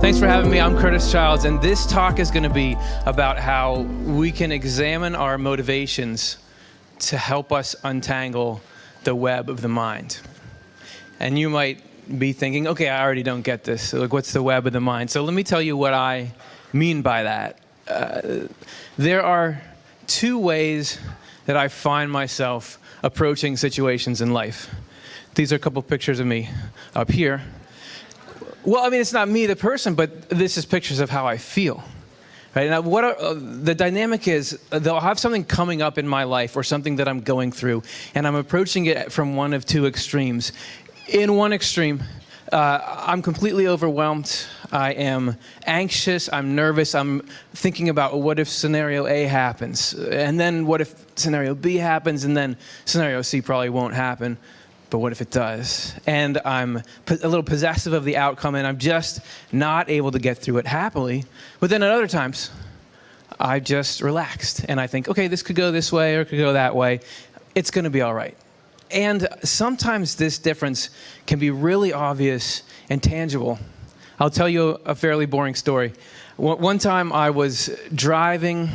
Thanks for having me. I'm Curtis Childs, and this talk is going to be about how we can examine our motivations to help us untangle the web of the mind. And you might be thinking, okay, I already don't get this. So, like, what's the web of the mind? So let me tell you what I mean by that. There are two ways that I find myself approaching situations in life. These are a couple pictures of me up here. Well, I mean, it's not me, the person, but this is pictures of how I feel. Right? Now, the dynamic is, they'll have something coming up in my life or something that I'm going through, and I'm approaching it from one of two extremes. In one extreme, I'm completely overwhelmed. I am anxious. I'm nervous. I'm thinking about, what if scenario A happens? And then what if scenario B happens? And then scenario C probably won't happen. But what if it does? And I'm a little possessive of the outcome, and I'm just not able to get through it happily. But then at other times, I've just relaxed, and I think, okay, this could go this way or it could go that way. It's going to be all right. And sometimes this difference can be really obvious and tangible. I'll tell you a fairly boring story. One time I was driving,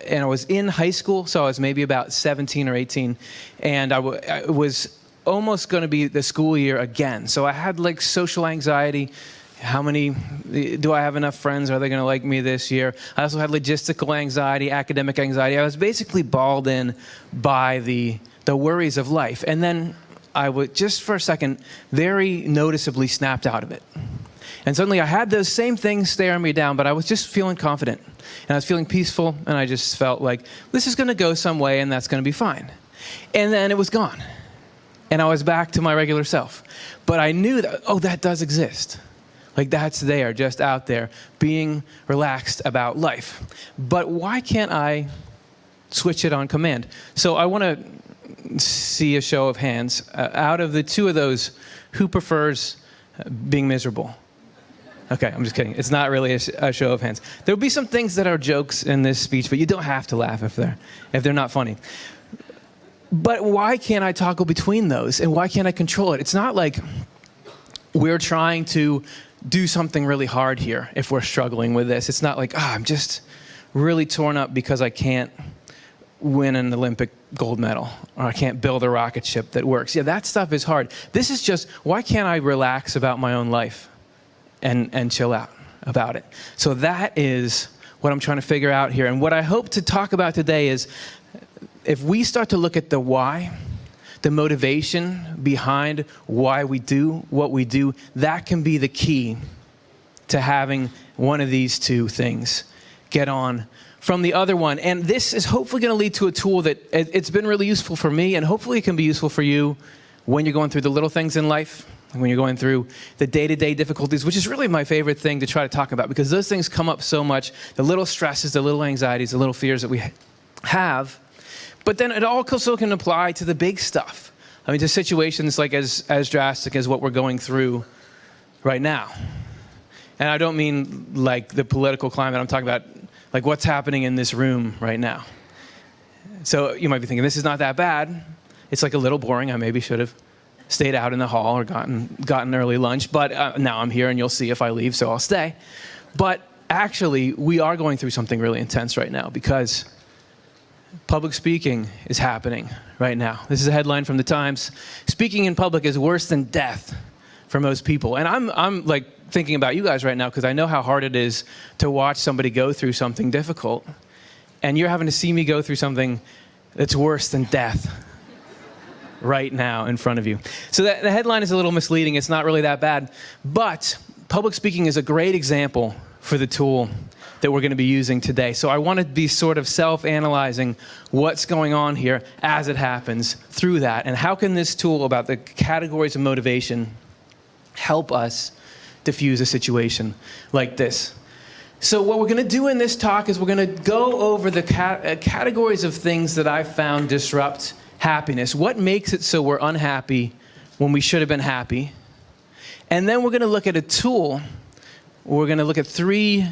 and I was in high school, so I was maybe about 17 or 18, and I was almost going to be the school year again. So I had like social anxiety. Do I have enough friends? Are they going to like me this year? I also had logistical anxiety, academic anxiety. I was basically balled in by the worries of life. And then I would, just for a second, very noticeably snapped out of it. And suddenly I had those same things staring me down, but I was just feeling confident. And I was feeling peaceful, and I just felt like this is going to go some way, and that's going to be fine. And then it was gone. And I was back to my regular self. But I knew that, that does exist. Like, that's there, just out there, being relaxed about life. But why can't I switch it on command? So I want to see a show of hands. Out of the two of those, who prefers being miserable? Okay, I'm just kidding. It's not really a show of hands. There will be some things that are jokes in this speech, but you don't have to laugh if they're not funny. But why can't I toggle between those? And why can't I control it? It's not like we're trying to do something really hard here if we're struggling with this. It's not like, I'm just really torn up because I can't win an Olympic gold medal, or I can't build a rocket ship that works. Yeah, that stuff is hard. This is just, why can't I relax about my own life and chill out about it? So that is what I'm trying to figure out here. And what I hope to talk about today is, if we start to look at the why, the motivation behind why we do what we do, that can be the key to having one of these two things get on from the other one. And this is hopefully going to lead to a tool that it's been really useful for me, and hopefully it can be useful for you when you're going through the little things in life, when you're going through the day-to-day difficulties, which is really my favorite thing to try to talk about, because those things come up so much, the little stresses, the little anxieties, the little fears that we have. But then it also can apply to the big stuff. I mean, to situations like as drastic as what we're going through right now. And I don't mean like the political climate. I'm talking about like what's happening in this room right now. So you might be thinking, this is not that bad. It's like a little boring. I maybe should have stayed out in the hall or gotten early lunch. But now I'm here, and you'll see if I leave, so I'll stay. But actually, we are going through something really intense right now, because public speaking is happening right now. This is a headline from the Times. Speaking in public is worse than death for most people. And I'm like thinking about you guys right now, because I know how hard it is to watch somebody go through something difficult. And you're having to see me go through something that's worse than death right now in front of you. So the headline is a little misleading. It's not really that bad. But public speaking is a great example for the tool that we're going to be using today. So I want to be sort of self-analyzing what's going on here as it happens through that. And how can this tool about the categories of motivation help us diffuse a situation like this? So what we're going to do in this talk is we're going to go over the categories of things that I've found disrupt happiness. What makes it so we're unhappy when we should have been happy? And then we're going to look at a tool. We're going to look at three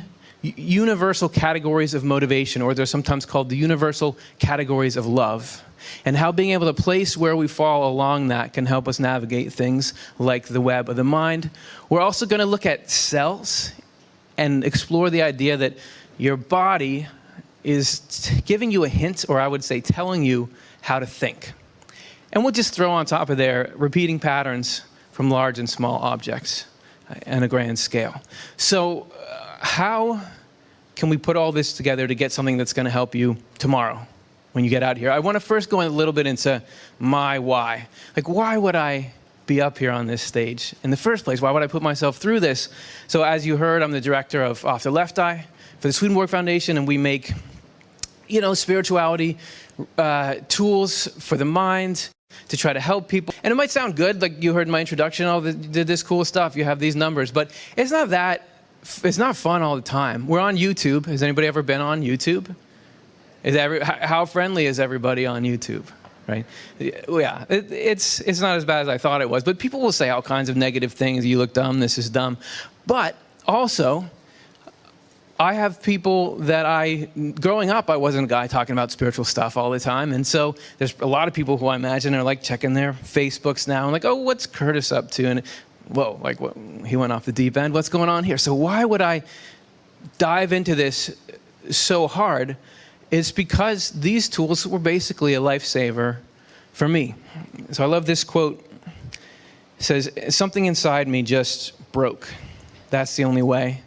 universal categories of motivation, or they're sometimes called the universal categories of love, and how being able to place where we fall along that can help us navigate things like the web of the mind. We're also going to look at cells and explore the idea that your body is giving you a hint, or I would say telling you how to think. And we'll just throw on top of there repeating patterns from large and small objects on a grand scale. So how can we put all this together to get something that's going to help you tomorrow when you get out here? I want to first go a little bit into my why. Like, why would I be up here on this stage in the first place? Why would I put myself through this? So as you heard, I'm the director of OffTheLeftEye for the Swedenborg Foundation, and we make, spirituality tools for the mind to try to help people. And it might sound good, like you heard in my introduction, did this cool stuff, you have these numbers, but it's not fun all the time. We're on YouTube. Has anybody ever been on YouTube? How friendly is everybody on YouTube? Right? Yeah, it's not as bad as I thought it was, but people will say all kinds of negative things. You look dumb, this is dumb. But also, I have people that growing up, I wasn't a guy talking about spiritual stuff all the time. And so there's a lot of people who I imagine are like checking their Facebooks now and like, oh, what's Curtis up to? And whoa, like what, he went off the deep end. What's going on here? So why would I dive into this so hard? It's because these tools were basically a lifesaver for me. So I love this quote. It says, something inside me just broke. That's the only way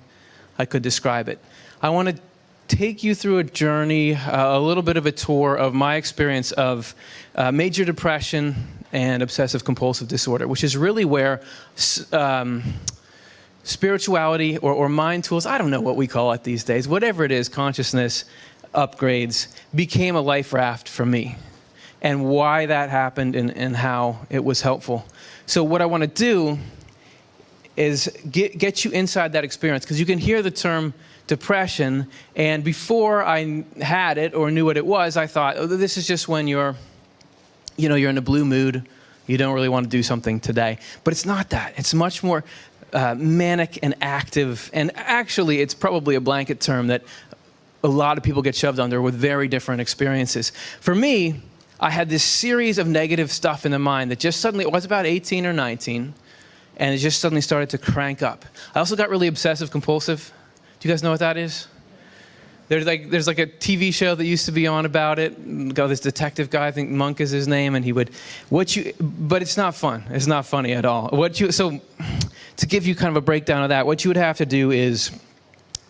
I could describe it. I want to take you through a journey, a little bit of a tour of my experience of major depression and obsessive compulsive disorder, which is really where spirituality or mind tools, I don't know what we call it these days, whatever it is, consciousness upgrades, became a life raft for me, and why that happened and how it was helpful. So what I want to do is get you inside that experience, because you can hear the term depression, and before I had it or knew what it was, I thought, oh, this is just when you're in a blue mood, you don't really want to do something today. But it's not that. It's much more manic and active, and actually it's probably a blanket term that a lot of people get shoved under with very different experiences. For me, I had this series of negative stuff in the mind that just suddenly, it was about 18 or 19, and it just suddenly started to crank up. I also got really obsessive compulsive. Do you guys know what that is? There's like a TV show that used to be on about it. Got this detective guy, I think Monk is his name, and he would, but it's not fun. It's not funny at all. So to give you kind of a breakdown of that, what you would have to do is,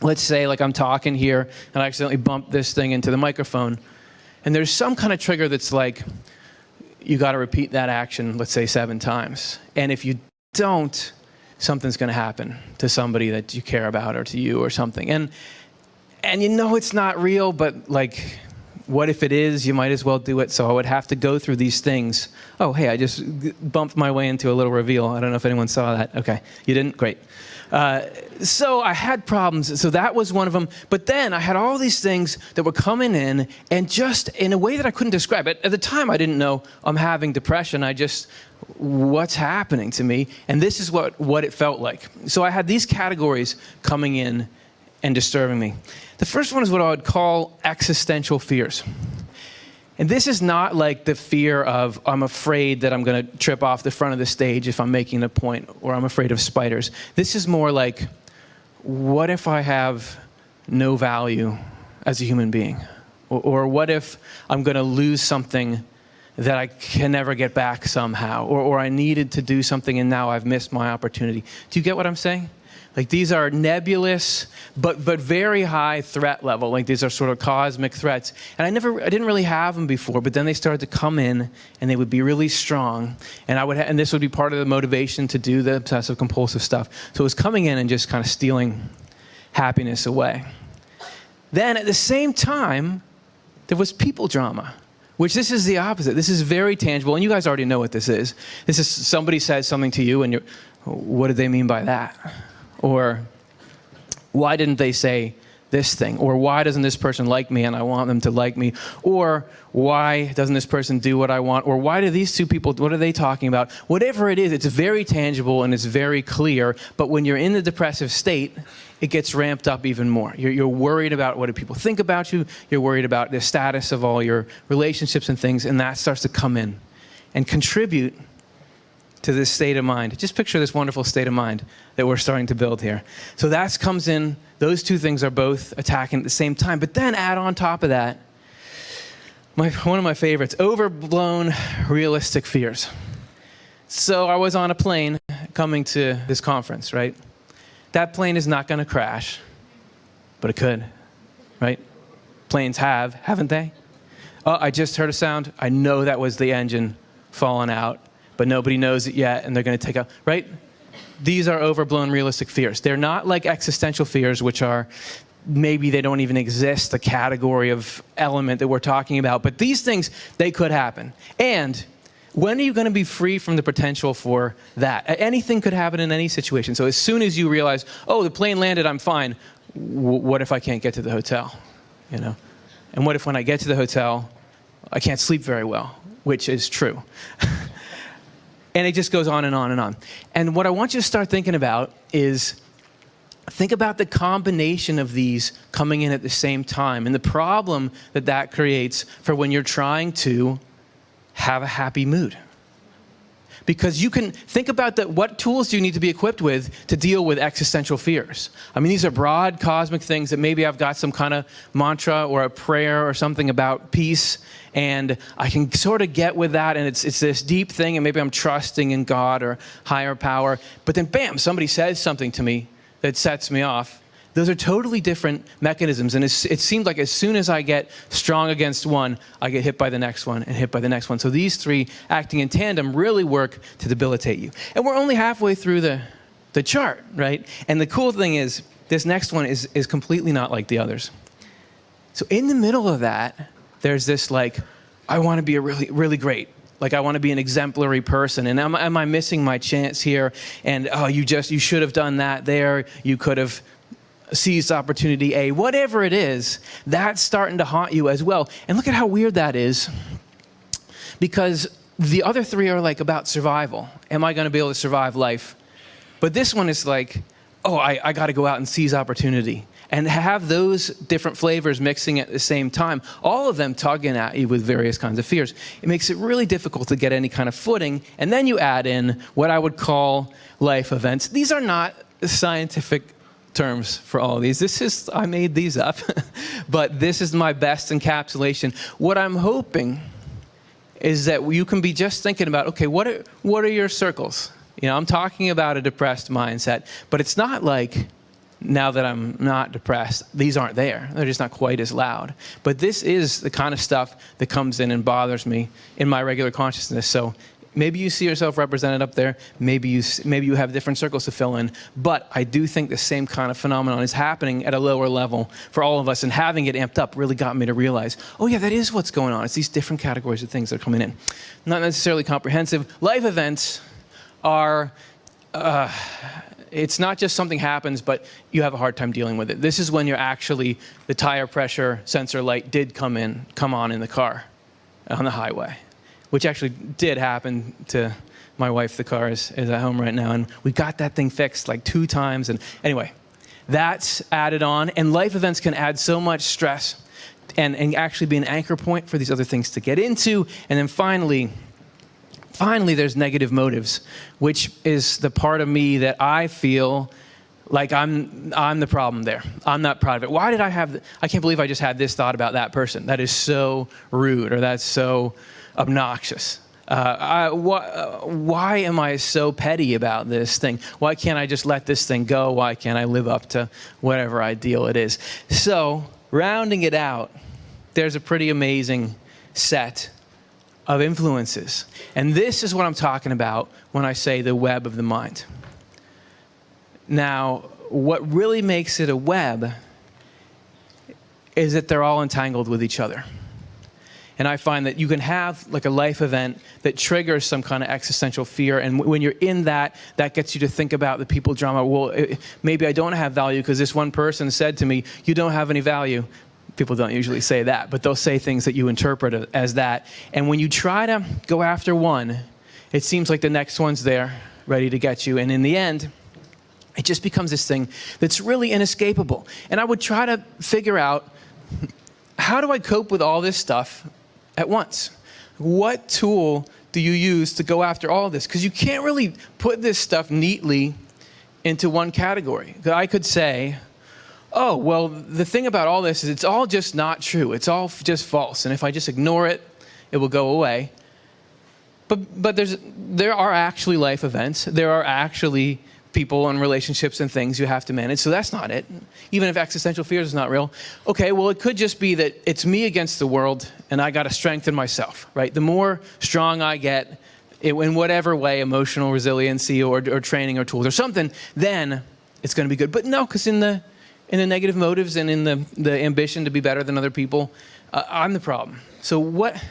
let's say like I'm talking here and I accidentally bump this thing into the microphone, and there's some kind of trigger that's like, you got to repeat that action, let's say 7 times. And if you don't, something's going to happen to somebody that you care about or to you or something. And it's not real, but like, what if it is? You might as well do it. So I would have to go through these things. Oh, hey, I just bumped my way into a little reveal. I don't know if anyone saw that. Okay, you didn't? Great. So I had problems. So that was one of them. But then I had all these things that were coming in, and just in a way that I couldn't describe it. At the time, I didn't know I'm having depression. What's happening to me? And this is what it felt like. So I had these categories coming in and disturbing me. The first one is what I would call existential fears. And this is not like the fear of, I'm afraid that I'm going to trip off the front of the stage if I'm making a point, or I'm afraid of spiders. This is more like, what if I have no value as a human being? Or what if I'm going to lose something that I can never get back somehow? Or I needed to do something and now I've missed my opportunity. Do you get what I'm saying? Like, these are nebulous, but very high threat level. Like, these are sort of cosmic threats. And I didn't really have them before, but then they started to come in, and they would be really strong. And and this would be part of the motivation to do the obsessive compulsive stuff. So it was coming in and just kind of stealing happiness away. Then at the same time, there was people drama, which this is the opposite. This is very tangible, and you guys already know what this is. This is somebody says something to you, and what did they mean by that? Or why didn't they say this thing? Or why doesn't this person like me and I want them to like me? Or why doesn't this person do what I want? Or why do these two people, what are they talking about? Whatever it is, it's very tangible and it's very clear. But when you're in the depressive state, it gets ramped up even more. You're worried about what do people think about you. You're worried about the status of all your relationships and things, and that starts to come in and contribute to this state of mind. Just picture this wonderful state of mind that we're starting to build here. So that comes in, those two things are both attacking at the same time. But then add on top of that, one of my favorites, overblown realistic fears. So I was on a plane coming to this conference, right? That plane is not going to crash, but it could, right? Planes haven't they? Oh, I just heard a sound. I know that was the engine falling out, but nobody knows it yet, and they're going to take out, right? These are overblown realistic fears. They're not like existential fears, which are maybe they don't even exist, the category of element that we're talking about. But these things, they could happen. And when are you going to be free from the potential for that? Anything could happen in any situation. So as soon as you realize, oh, the plane landed, I'm fine. What if I can't get to the hotel? You know? And what if when I get to the hotel, I can't sleep very well, which is true. And it just goes on and on and on. And what I want you to start thinking about is, think about the combination of these coming in at the same time and the problem that that creates for when you're trying to have a happy mood. Because you can think about what tools do you need to be equipped with to deal with existential fears? I mean, these are broad cosmic things that maybe I've got some kind of mantra or a prayer or something about peace, and I can sort of get with that, and it's this deep thing, and maybe I'm trusting in God or higher power. But then, bam, somebody says something to me that sets me off. Those are totally different mechanisms, and it seems like as soon as I get strong against one, I get hit by the next one and hit by the next one. So these three acting in tandem really work to debilitate you. And we're only halfway through the chart, right? And the cool thing is, this next one is completely not like the others. So in the middle of that, there's this like, I want to be a really, really great. Like, I want to be an exemplary person, and am I missing my chance here? And oh, you should have done that there. You could have seized opportunity A. Whatever it is, that's starting to haunt you as well. And look at how weird that is, because the other three are like about survival. Am I going to be able to survive life? But this one is like, oh, I got to go out and seize opportunity. And have those different flavors mixing at the same time, all of them tugging at you with various kinds of fears. It makes it really difficult to get any kind of footing. And then you add in what I would call life events. These are not scientific terms for all of these. I made these up, but this is my best encapsulation. What I'm hoping is that you can be just thinking about, okay, what are your circles? You know, I'm talking about a depressed mindset, but it's not like, now that I'm not depressed, these aren't there. They're just not quite as loud. But this is the kind of stuff that comes in and bothers me in my regular consciousness. So maybe you see yourself represented up there. Maybe you have different circles to fill in. But I do think the same kind of phenomenon is happening at a lower level for all of us. And having it amped up really got me to realize, oh yeah, that is what's going on. It's these different categories of things that are coming in. Not necessarily comprehensive. Life events are... it's not just something happens, but you have a hard time dealing with it. This is when you're actually, the tire pressure sensor light did come on in the car on the highway, which actually did happen to my wife. The car is at home right now, and we got that thing fixed like 2 times. And anyway, that's added on, and life events can add so much stress and actually be an anchor point for these other things to get into. And then finally, there's negative motives, which is the part of me that I feel like I'm the problem there. I'm not proud of it. Why did I can't believe I just had this thought about that person. That is so rude, or that's so obnoxious. Why am I so petty about this thing? Why can't I just let this thing go? Why can't I live up to whatever ideal it is? So, rounding it out, there's a pretty amazing set of influences. And this is what I'm talking about when I say the web of the mind. Now, what really makes it a web is that they're all entangled with each other. And I find that you can have like a life event that triggers some kind of existential fear. And when you're in that gets you to think about the people drama. Well, maybe I don't have value because this one person said to me, you don't have any value. People don't usually say that, but they'll say things that you interpret as that. And when you try to go after one, it seems like the next one's there, ready to get you. And in the end, it just becomes this thing that's really inescapable. And I would try to figure out, how do I cope with all this stuff at once? What tool do you use to go after all this? Because you can't really put this stuff neatly into one category. I could say, oh, well, the thing about all this is it's all just not true. It's all just false. And if I just ignore it, it will go away. But there are actually life events. There are actually people and relationships and things you have to manage. So that's not it. Even if existential fears is not real. Okay, well, it could just be that it's me against the world and I got to strengthen myself, right? The more strong I get in whatever way, emotional resiliency or training or tools or something, then it's going to be good. But no, because in the negative motives and in the ambition to be better than other people, I'm the problem. So what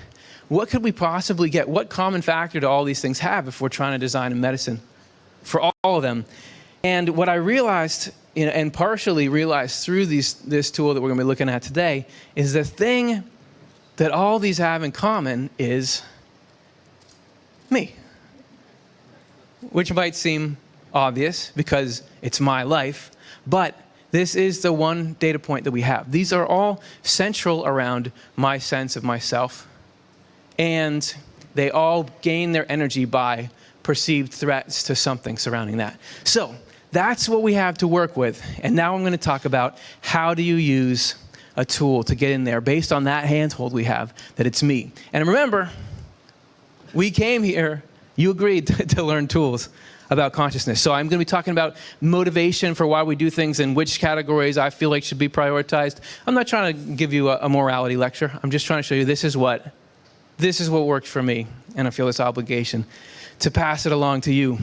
could we possibly get? What common factor do all these things have if we're trying to design a medicine for all of them? And what I realized, and partially realized through this tool that we're going to be looking at today, is the thing that all these have in common is me. Which might seem obvious because it's my life, but this is the one data point that we have. These are all central around my sense of myself, and they all gain their energy by perceived threats to something surrounding that. So that's what we have to work with. And now I'm going to talk about how do you use a tool to get in there based on that handhold we have, that it's me. And remember, we came here, you agreed to learn tools about consciousness. So I'm going to be talking about motivation for why we do things and which categories I feel like should be prioritized. I'm not trying to give you a morality lecture. I'm just trying to show you this is what worked for me, and I feel this obligation to pass it along to you.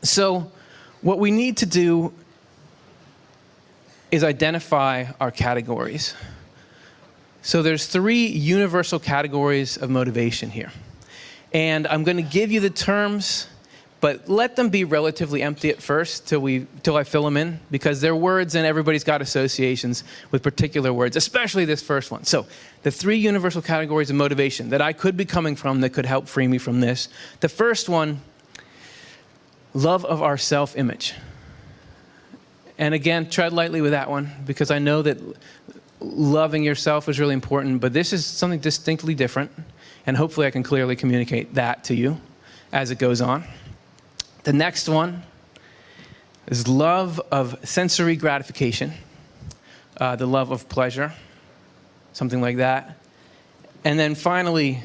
So what we need to do is identify our categories. So there's 3 universal categories of motivation here. And I'm going to give you the terms, but let them be relatively empty at first till I fill them in, because they're words and everybody's got associations with particular words, especially this first one. So the 3 universal categories of motivation that I could be coming from that could help free me from this. The first one, love of our self-image. And again, tread lightly with that one, because I know that loving yourself is really important, but this is something distinctly different, and hopefully I can clearly communicate that to you as it goes on. The next one is love of sensory gratification, the love of pleasure, something like that. And then finally,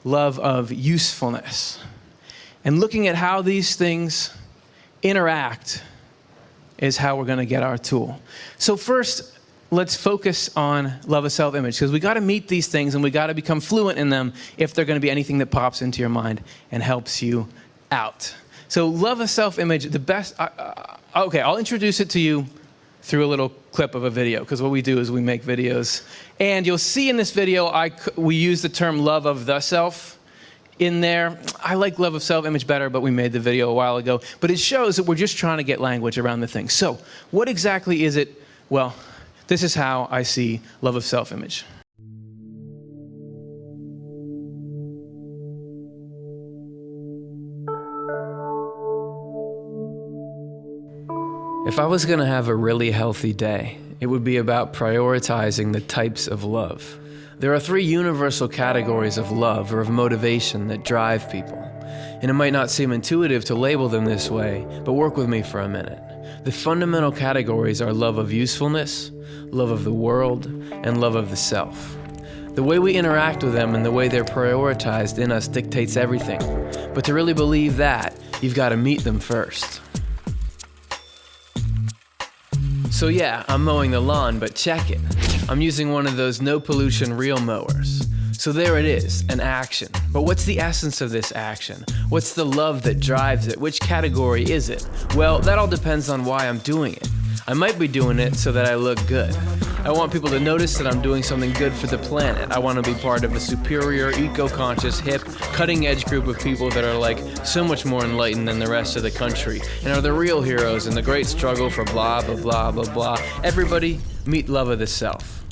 love of usefulness. And looking at how these things interact is how we're going to get our tool. So first, let's focus on love of self-image, because we got to meet these things and we got to become fluent in them if they're going to be anything that pops into your mind and helps you out. So love of self-image, the best, okay, I'll introduce it to you through a little clip of a video, because what we do is we make videos. And you'll see in this video, we use the term love of the self in there. I like love of self-image better, but we made the video a while ago. But it shows that we're just trying to get language around the thing. So what exactly is it? Well, this is how I see love of self-image. If I was going to have a really healthy day, it would be about prioritizing the types of love. There are 3 universal categories of love or of motivation that drive people. And it might not seem intuitive to label them this way, but work with me for a minute. The fundamental categories are love of usefulness, love of the world, and love of the self. The way we interact with them and the way they're prioritized in us dictates everything. But to really believe that, you've got to meet them first. So yeah, I'm mowing the lawn, but check it. I'm using one of those no pollution reel mowers. So there it is, an action. But what's the essence of this action? What's the love that drives it? Which category is it? Well, that all depends on why I'm doing it. I might be doing it so that I look good. I want people to notice that I'm doing something good for the planet. I want to be part of a superior, eco-conscious, hip, cutting-edge group of people that are like so much more enlightened than the rest of the country and are the real heroes in the great struggle for blah, blah, blah, blah, blah. Everybody meet love of the self.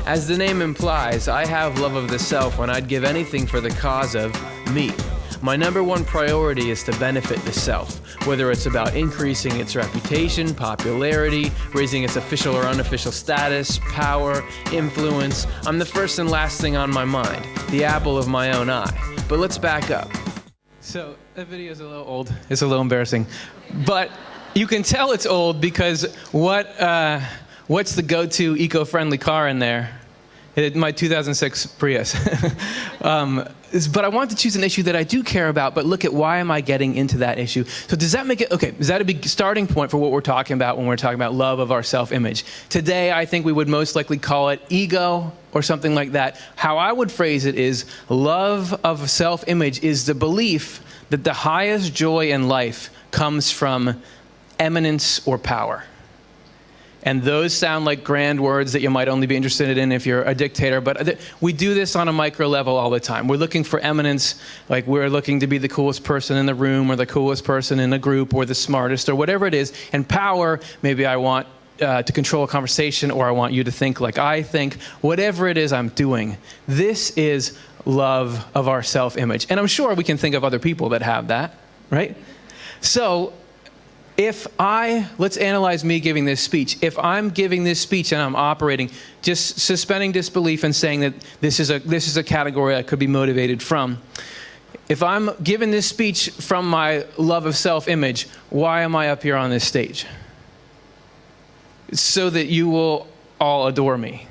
As the name implies, I have love of the self when I'd give anything for the cause of me. My number one priority is to benefit the self, whether it's about increasing its reputation, popularity, raising its official or unofficial status, power, influence. I'm the first and last thing on my mind, the apple of my own eye. But let's back up. So that video is a little old. It's a little embarrassing. But you can tell it's old because what's the go-to eco-friendly car in there? My 2006 Prius. But I want to choose an issue that I do care about, but look at why am I getting into that issue. So does that make it, okay, is that a big starting point for what we're talking about when we're talking about love of our self-image? Today, I think we would most likely call it ego or something like that. How I would phrase it is love of self-image is the belief that the highest joy in life comes from eminence or power. And those sound like grand words that you might only be interested in if you're a dictator, but we do this on a micro level all the time. We're looking for eminence, like we're looking to be the coolest person in the room or the coolest person in a group or the smartest or whatever it is. And power, maybe I want to control a conversation or I want you to think like I think, whatever it is I'm doing. This is love of our self-image. And I'm sure we can think of other people that have that, right? So, let's analyze me giving this speech. If I'm giving this speech and I'm operating, just suspending disbelief and saying that this is a category I could be motivated from. If I'm giving this speech from my love of self-image, why am I up here on this stage? So that you will all adore me,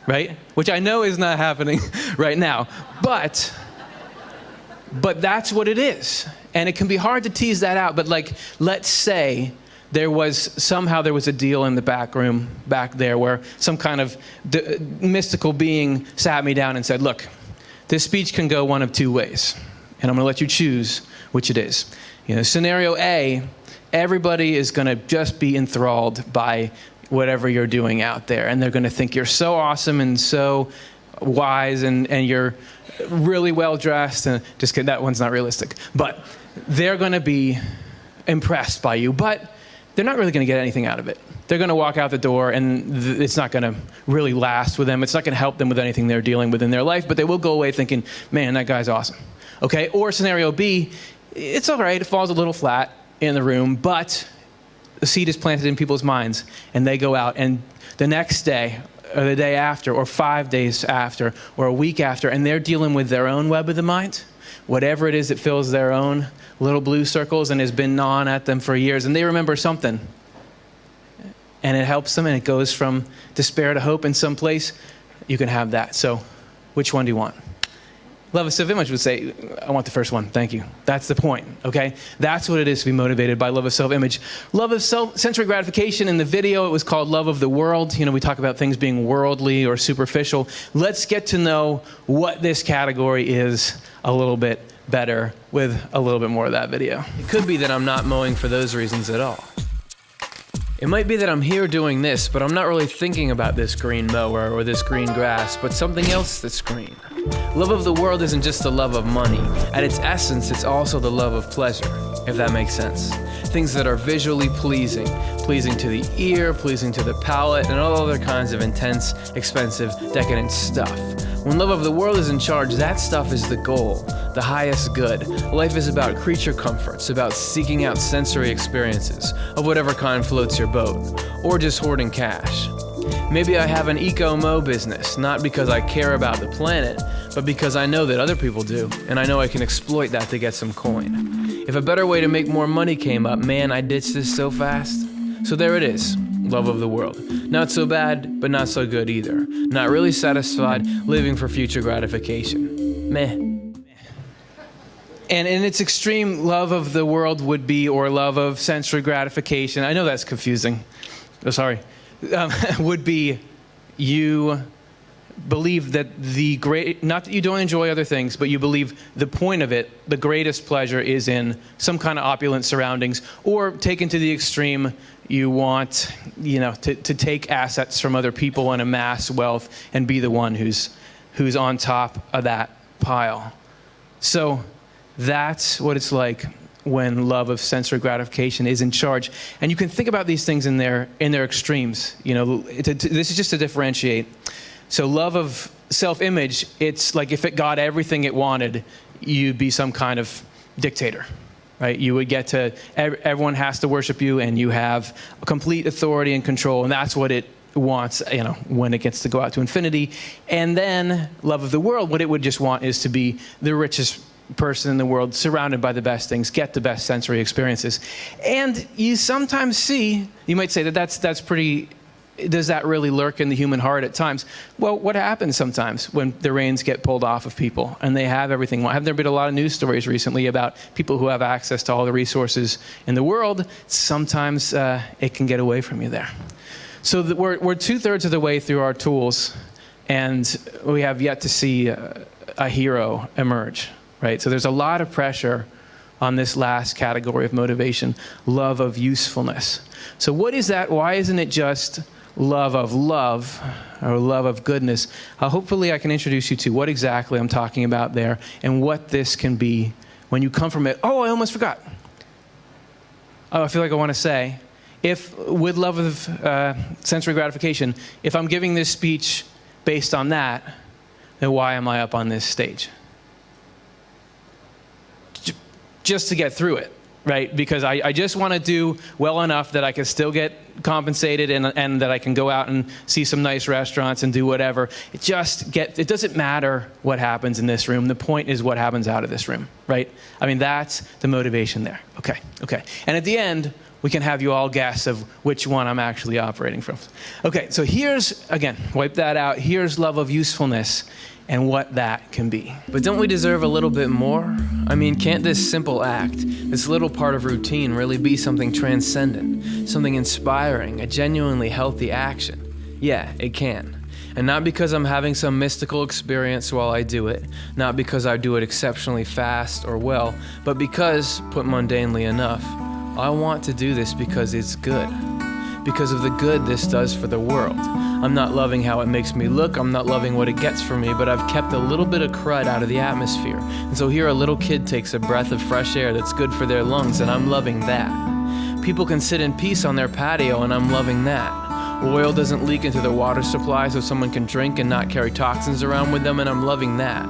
right? Which I know is not happening right now, but that's what it is. And it can be hard to tease that out, but like, let's say there was a deal in the back room back there where some kind of mystical being sat me down and said, look, this speech can go one of two ways, and I'm gonna let you choose which it is. Scenario A, everybody is gonna just be enthralled by whatever you're doing out there, and they're gonna think you're so awesome and so wise and you're really well dressed, and just kidding, that one's not realistic, but they're going to be impressed by you, but they're not really going to get anything out of it. They're going to walk out the door and it's not going to really last with them. It's not going to help them with anything they're dealing with in their life, but they will go away thinking, man, that guy's awesome. Okay? Or scenario B, it's all right, it falls a little flat in the room, but the seed is planted in people's minds and they go out and the next day or the day after, or 5 days after, or a week after, and they're dealing with their own web of the mind, whatever it is that fills their own little blue circles and has been gnawing at them for years, and they remember something, and it helps them, and it goes from despair to hope in some place, you can have that. So, which one do you want? Love of self-image would say, I want the first one, thank you. That's the point, okay? That's what it is to be motivated by love of self-image. Love of sensory gratification, in the video, it was called love of the world. We talk about things being worldly or superficial. Let's get to know what this category is a little bit better with a little bit more of that video. It could be that I'm not mowing for those reasons at all. It might be that I'm here doing this, but I'm not really thinking about this green mower or this green grass, but something else that's green. Love of the world isn't just the love of money. At its essence, it's also the love of pleasure, if that makes sense. Things that are visually pleasing, pleasing to the ear, pleasing to the palate, and all other kinds of intense, expensive, decadent stuff. When love of the world is in charge, that stuff is the goal, the highest good. Life is about creature comforts, about seeking out sensory experiences, of whatever kind floats your boat, or just hoarding cash. Maybe I have an eco-mo business, not because I care about the planet, but because I know that other people do, and I know I can exploit that to get some coin. If a better way to make more money came up, man, I'd ditch this so fast. So there it is, love of the world. Not so bad, but not so good either. Not really satisfied, living for future gratification. Meh. And in its extreme, love of the world would be, or love of sensory gratification, I know that's confusing, would be you believe that not that you don't enjoy other things, but you believe the point of it, the greatest pleasure is in some kind of opulent surroundings, or taken to the extreme, you want, to take assets from other people and amass wealth and be the one who's on top of that pile. So that's what it's like when love of sensory gratification is in charge. And you can think about these things in their extremes. This is just to differentiate. So love of self-image, it's like if it got everything it wanted, you'd be some kind of dictator, right? You would get to, everyone has to worship you, and you have complete authority and control, and that's what it wants, when it gets to go out to infinity. And then love of the world, what it would just want is to be the richest person in the world, surrounded by the best things, get the best sensory experiences. And you sometimes see, you might say that's pretty, does that really lurk in the human heart at times? Well, what happens sometimes when the reins get pulled off of people and they have everything? Have there been a lot of news stories recently about people who have access to all the resources in the world? Sometimes it can get away from you there. So we're 2/3 of the way through our tools, and we have yet to see a hero emerge, right? So there's a lot of pressure on this last category of motivation, love of usefulness. So what is that? Why isn't it just love of love or love of goodness? Hopefully I can introduce you to what exactly I'm talking about there and what this can be when you come from it. Oh, I almost forgot. I feel like I want to say, if with love of sensory gratification, if I'm giving this speech based on that, then why am I up on this stage? Just to get through it, right? Because I just want to do well enough that I can still get compensated and that I can go out and see some nice restaurants and do whatever. It doesn't matter what happens in this room. The point is what happens out of this room, right? I mean, that's the motivation there. Okay. And at the end, we can have you all guess of which one I'm actually operating from. Okay, so here's, again, wipe that out. Here's love of usefulness and what that can be. But don't we deserve a little bit more? I mean, can't this simple act, this little part of routine, really be something transcendent, something inspiring, a genuinely healthy action? Yeah, it can. And not because I'm having some mystical experience while I do it, not because I do it exceptionally fast or well, but because, put mundanely enough, I want to do this because it's good. Because of the good this does for the world. I'm not loving how it makes me look, I'm not loving what it gets for me, but I've kept a little bit of crud out of the atmosphere. And so here a little kid takes a breath of fresh air that's good for their lungs, and I'm loving that. People can sit in peace on their patio, and I'm loving that. Oil doesn't leak into the water supply so someone can drink and not carry toxins around with them, and I'm loving that.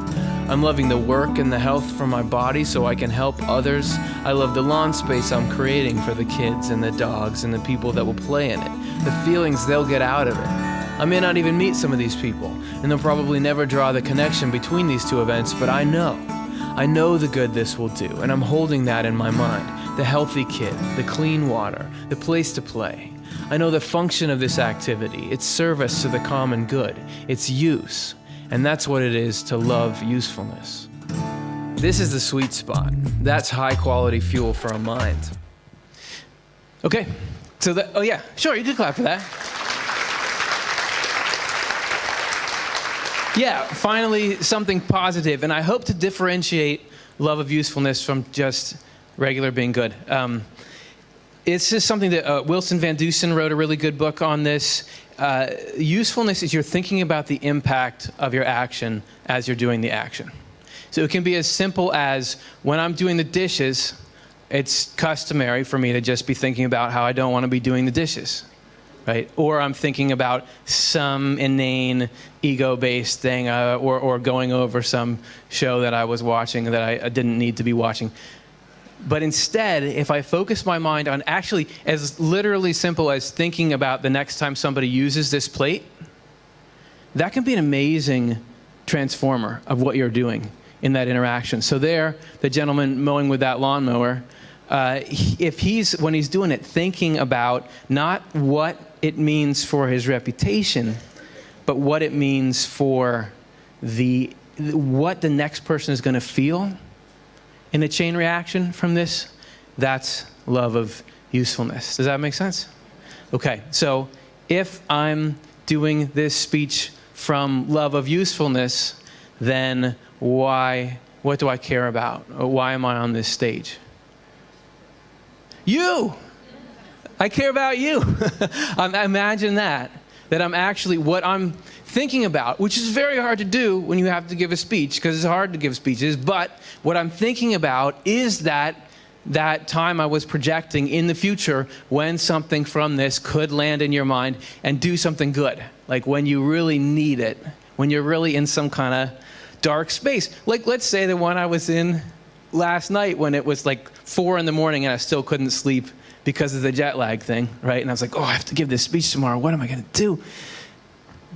I'm loving the work and the health for my body so I can help others. I love the lawn space I'm creating for the kids and the dogs and the people that will play in it, the feelings they'll get out of it. I may not even meet some of these people, and they'll probably never draw the connection between these two events, but I know the good this will do, and I'm holding that in my mind. The healthy kid, the clean water, the place to play. I know the function of this activity, its service to the common good, its use. And that's what it is to love usefulness. This is the sweet spot. That's high quality fuel for a mind. Okay, so oh yeah, sure, you could clap for that. Yeah, finally something positive, and I hope to differentiate love of usefulness from just regular being good. It's just something that Wilson Van Dusen wrote a really good book on this. Usefulness is you're thinking about the impact of your action as you're doing the action. So it can be as simple as when I'm doing the dishes, it's customary for me to just be thinking about how I don't want to be doing the dishes, right? Or I'm thinking about some inane ego-based thing or going over some show that I was watching that I didn't need to be watching. But instead, if I focus my mind on actually as literally simple as thinking about the next time somebody uses this plate, that can be an amazing transformer of what you're doing in that interaction. So there, the gentleman mowing with that lawnmower, if when he's doing it, thinking about not what it means for his reputation, but what it means for what the next person is going to feel in a chain reaction from this, that's love of usefulness. Does that make sense? Okay, so if I'm doing this speech from love of usefulness, then what do I care about? Or why am I on this stage? You! I care about you. Imagine that I'm actually, what I'm thinking about, which is very hard to do when you have to give a speech, because it's hard to give speeches, but what I'm thinking about is that time I was projecting in the future when something from this could land in your mind and do something good. Like when you really need it, when you're really in some kind of dark space. Like, let's say the one I was in last night when it was like 4 a.m. and I still couldn't sleep because of the jet lag thing, right? And I was like, oh, I have to give this speech tomorrow. What am I going to do?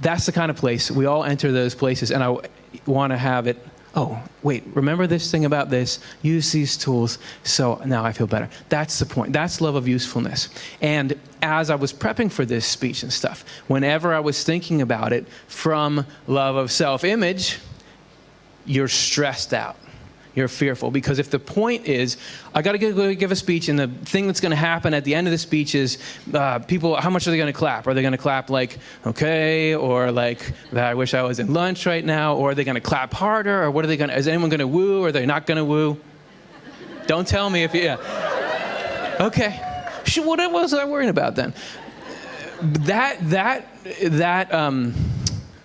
That's the kind of place. We all enter those places, and I want to have it, oh, wait, remember this thing about this? Use these tools, so now I feel better. That's the point. That's love of usefulness. And as I was prepping for this speech and stuff, whenever I was thinking about it from love of self-image, you're stressed out. You're fearful. Because if the point is, I got to go give a speech, and the thing that's going to happen at the end of the speech is people, how much are they going to clap? Are they going to clap like, okay, or like, I wish I was in lunch right now, or are they going to clap harder, or what are they going to, is anyone going to woo, or are they not going to woo? Don't tell me if you, yeah. Okay. What was I worrying about then?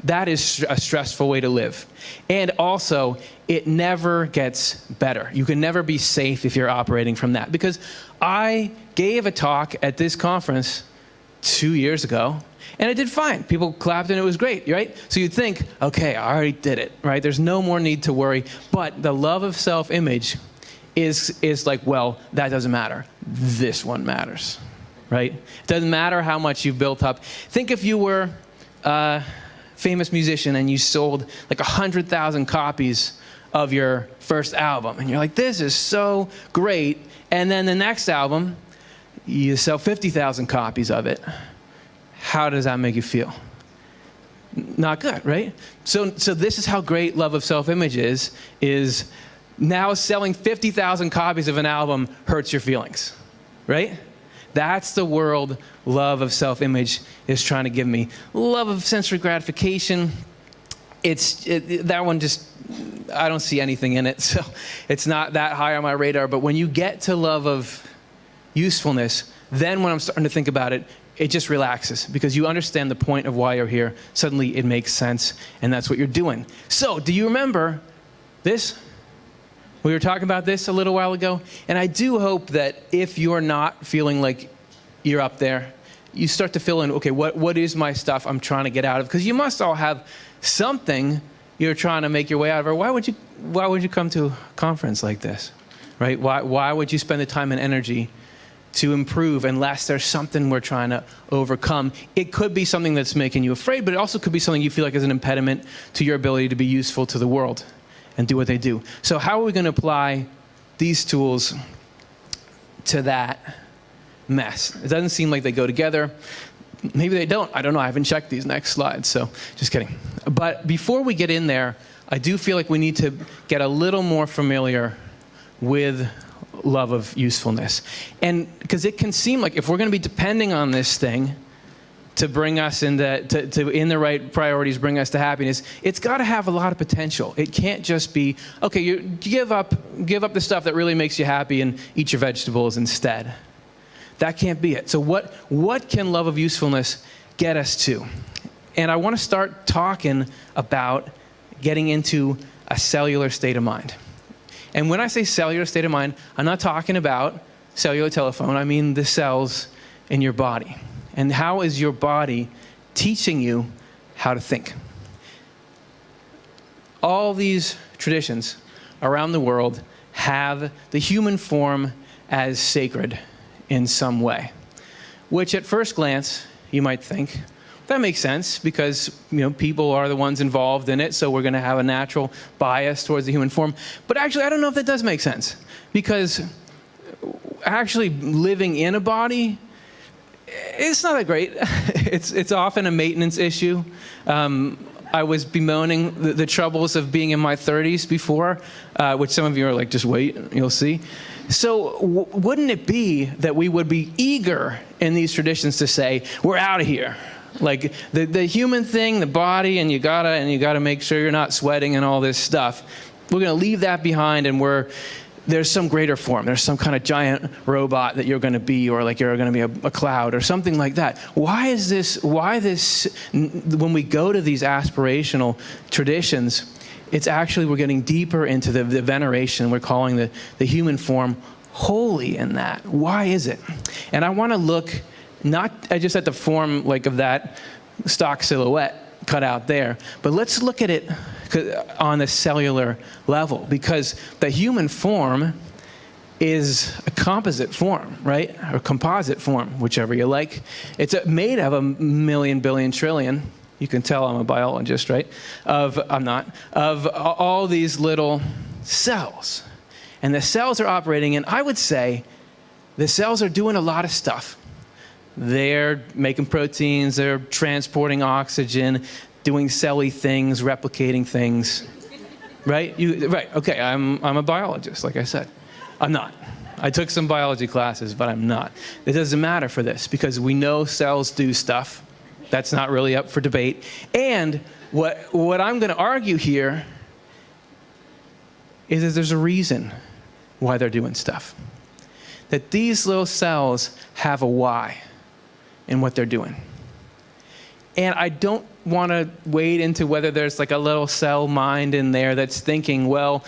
That is a stressful way to live. And also, it never gets better. You can never be safe if you're operating from that. Because I gave a talk at this conference 2 years ago, and it did fine. People clapped and it was great, right? So you'd think, okay, I already did it, right? There's no more need to worry. But the love of self-image is like, well, that doesn't matter. This one matters, right? It doesn't matter how much you've built up. Think if you were famous musician and you sold like 100,000 copies of your first album, and you're like, this is so great, and then the next album you sell 50,000 copies of it. How does that make you feel? Not good, right? So this is how great love of self-image is now selling 50,000 copies of an album hurts your feelings, right? That's the world love of self-image is trying to give me. Love of sensory gratification, that one just, I don't see anything in it, so it's not that high on my radar. But when you get to love of usefulness, then when I'm starting to think about it, it just relaxes because you understand the point of why you're here. Suddenly it makes sense, and that's what you're doing. So, do you remember this? We were talking about this a little while ago, and I do hope that if you're not feeling like you're up there, you start to fill in, okay, what is my stuff I'm trying to get out of? Because you must all have something you're trying to make your way out of. Or why would you come to a conference like this, right? Why would you spend the time and energy to improve unless there's something we're trying to overcome? It could be something that's making you afraid, but it also could be something you feel like is an impediment to your ability to be useful to the world and do what they do. So how are we going to apply these tools to that mess? It doesn't seem like they go together. Maybe they don't. I don't know. I haven't checked these next slides, so just kidding. But before we get in there, I do feel like we need to get a little more familiar with love of usefulness. And because it can seem like if we're going to be depending on this thing to bring us in the right priorities, bring us to happiness, it's got to have a lot of potential. It can't just be, okay, you give up the stuff that really makes you happy and eat your vegetables instead. That can't be it. So what can love of usefulness get us to? And I want to start talking about getting into a cellular state of mind. And when I say cellular state of mind, I'm not talking about cellular telephone. I mean the cells in your body. And how is your body teaching you how to think? All these traditions around the world have the human form as sacred in some way, which at first glance you might think that makes sense because people are the ones involved in it, so we're going to have a natural bias towards the human form. But actually, I don't know if that does make sense, because actually living in a body, it's not that great. It's often a maintenance issue. I was bemoaning the troubles of being in my 30s before, which some of you are like, just wait, you'll see. So wouldn't it be that we would be eager in these traditions to say, we're out of here? Like the human thing, the body, and you gotta make sure you're not sweating and all this stuff. We're gonna leave that behind, and there's some greater form. There's some kind of giant robot that you're going to be, or like you're going to be a cloud or something like that. Why this, when we go to these aspirational traditions, it's actually, we're getting deeper into the veneration. We're calling the human form holy in that. Why is it? And I want to look not just at the form like of that stock silhouette cut out there, but let's look at it on the cellular level, because the human form is a composite form, right? Or composite form, whichever you like. It's made of a million, billion, trillion. You can tell I'm a biologist, right? I'm not. Of all these little cells. And the cells are operating, and I would say the cells are doing a lot of stuff. They're making proteins, they're transporting oxygen, doing celly things, replicating things, right? Right, okay, I'm a biologist, like I said. I'm not. I took some biology classes, but I'm not. It doesn't matter for this, because we know cells do stuff. That's not really up for debate. And what I'm going to argue here is that there's a reason why they're doing stuff. That these little cells have a why in what they're doing. And I don't want to wade into whether there's like a little cell mind in there that's thinking, well,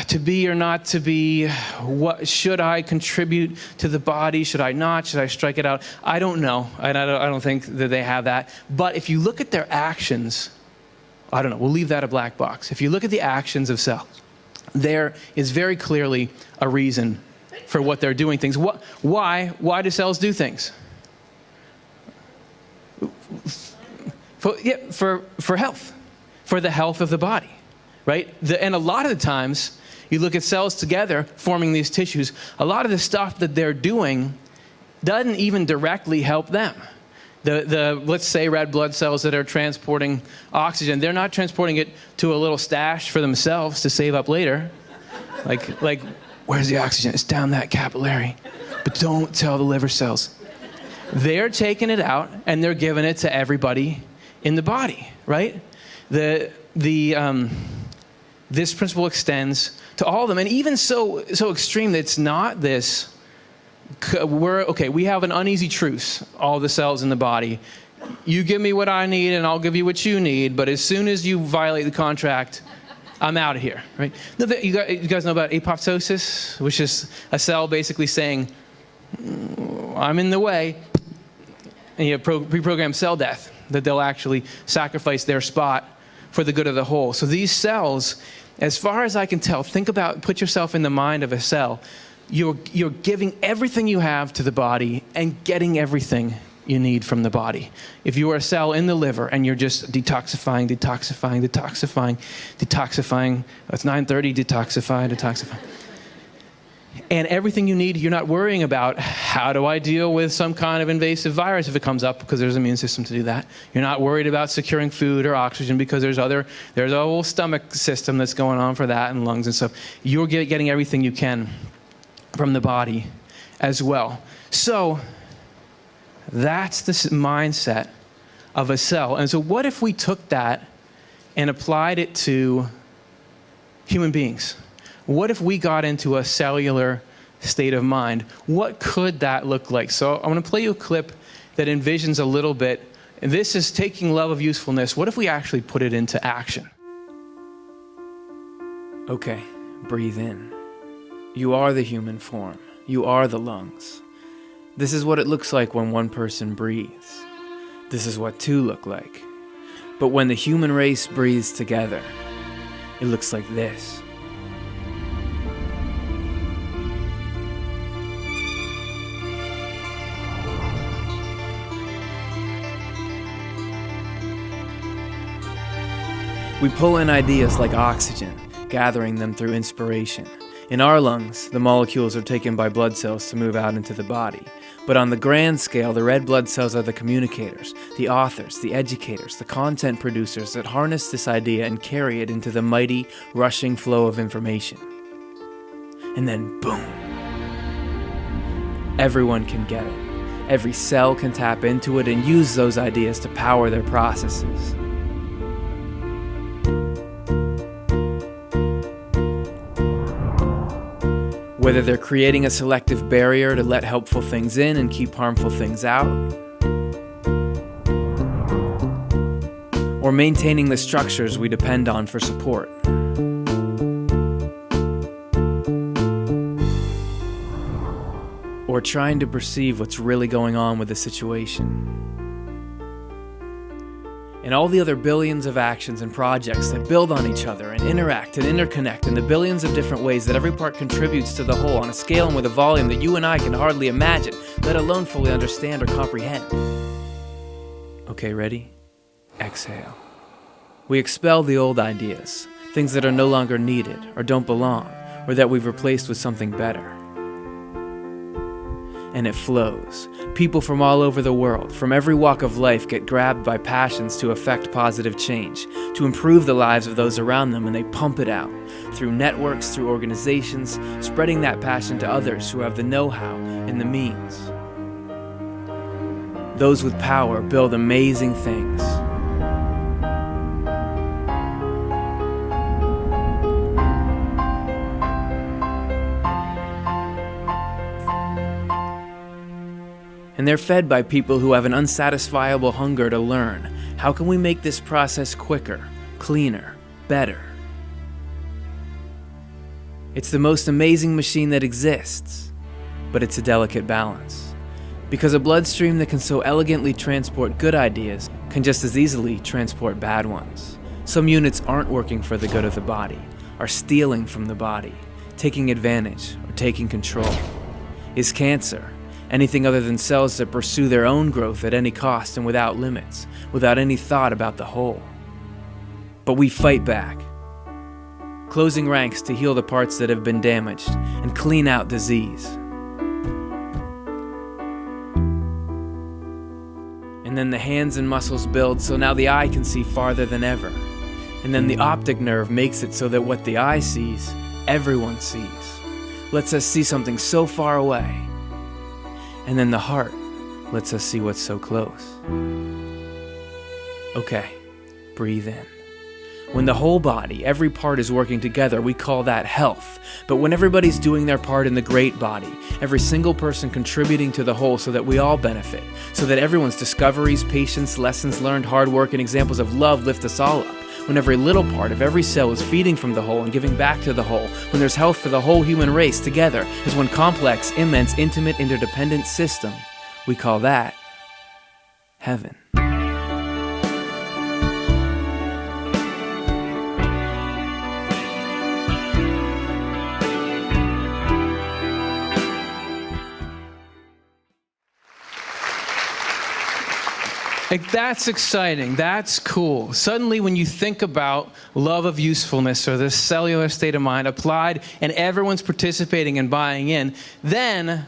to be or not to be, what should I contribute to the body? Should I not? Should I strike it out? I don't know. I don't think that they have that. But if you look at their actions, I don't know. We'll leave that a black box. If you look at the actions of cells, there is very clearly a reason for what they're doing things. Why do cells do things? For health, for the health of the body, right? And a lot of the times, you look at cells together forming these tissues, a lot of the stuff that they're doing doesn't even directly help them. Let's say red blood cells that are transporting oxygen, they're not transporting it to a little stash for themselves to save up later. Like, where's the oxygen? It's down that capillary. But don't tell the liver cells. They're taking it out and they're giving it to everybody in the body, right? This principle extends to all of them, and even so extreme that it's not this. We have an uneasy truce. All the cells in the body. You give me what I need, and I'll give you what you need. But as soon as you violate the contract, I'm out of here, right? You guys know about apoptosis, which is a cell basically saying, I'm in the way, and you have pre-programmed cell death, that they'll actually sacrifice their spot for the good of the whole. So these cells, as far as I can tell, put yourself in the mind of a cell. You're giving everything you have to the body and getting everything you need from the body. If you are a cell in the liver and you're just detoxifying, it's 9:30, detoxify. And everything you need, you're not worrying about how do I deal with some kind of invasive virus if it comes up, because there's an immune system to do that. You're not worried about securing food or oxygen because there's a whole stomach system that's going on for that, and lungs and stuff. You're getting everything you can from the body as well. So that's the mindset of a cell. And so what if we took that and applied it to human beings? What if we got into a cellular state of mind? What could that look like? So I want to play you a clip that envisions a little bit. And this is taking love of usefulness. What if we actually put it into action? Okay, breathe in. You are the human form. You are the lungs. This is what it looks like when one person breathes. This is what two look like. But when the human race breathes together, it looks like this. We pull in ideas like oxygen, gathering them through inspiration. In our lungs, the molecules are taken by blood cells to move out into the body. But on the grand scale, the red blood cells are the communicators, the authors, the educators, the content producers that harness this idea and carry it into the mighty, rushing flow of information. And then, boom. Everyone can get it. Every cell can tap into it and use those ideas to power their processes. Whether they're creating a selective barrier to let helpful things in and keep harmful things out, or maintaining the structures we depend on for support. Or trying to perceive what's really going on with the situation. and all the other billions of actions and projects that build on each other and interact and interconnect in the billions of different ways that every part contributes to the whole on a scale and with a volume that you and I can hardly imagine, let alone fully understand or comprehend. Okay, ready? Exhale. We expel the old ideas, things that are no longer needed or don't belong, or that we've replaced with something better. And it flows. People from all over the world, from every walk of life, get grabbed by passions to affect positive change, to improve the lives of those around them, and they pump it out through networks, through organizations, spreading that passion to others who have the know-how and the means. Those with power build amazing things. And they're fed by people who have an unsatisfiable hunger to learn. How can we make this process quicker, cleaner, better? It's the most amazing machine that exists, but it's a delicate balance. Because a bloodstream that can so elegantly transport good ideas can just as easily transport bad ones. Some units aren't working for the good of the body, are stealing from the body, taking advantage or taking control. Is cancer anything other than cells that pursue their own growth at any cost and without limits, without any thought about the whole? But we fight back, closing ranks to heal the parts that have been damaged and clean out disease. And then the hands and muscles build so now the eye can see farther than ever. And then the optic nerve makes it so that what the eye sees, everyone sees. Lets us see something so far away. And then the heart lets us see what's so close. Okay, breathe in. When the whole body, every part is working together, we call that health. But when everybody's doing their part in the great body, every single person contributing to the whole so that we all benefit, so that everyone's discoveries, patience, lessons learned, hard work, and examples of love lift us all up. When every little part of every cell is feeding from the whole and giving back to the whole, when there's health for the whole human race together as one complex, immense, intimate, interdependent system, we call that heaven. Like, that's exciting. That's cool. Suddenly, when you think about love of usefulness or this cellular state of mind applied and everyone's participating and buying in, then,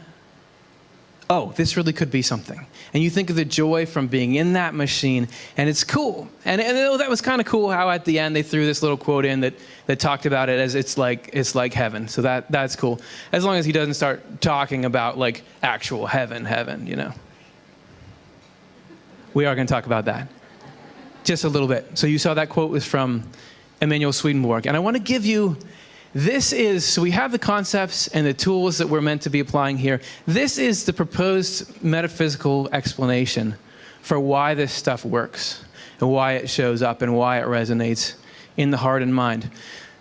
oh, this really could be something. And you think of the joy from being in that machine, and it's cool. And that was kind of cool how at the end they threw this little quote in that talked about it as it's like heaven. So that's cool. As long as he doesn't start talking about like actual heaven, you know. We are going to talk about that just a little bit. So you saw that quote was from Emanuel Swedenborg. And I want to give you, so we have the concepts and the tools that we're meant to be applying here. This is the proposed metaphysical explanation for why this stuff works and why it shows up and why it resonates in the heart and mind.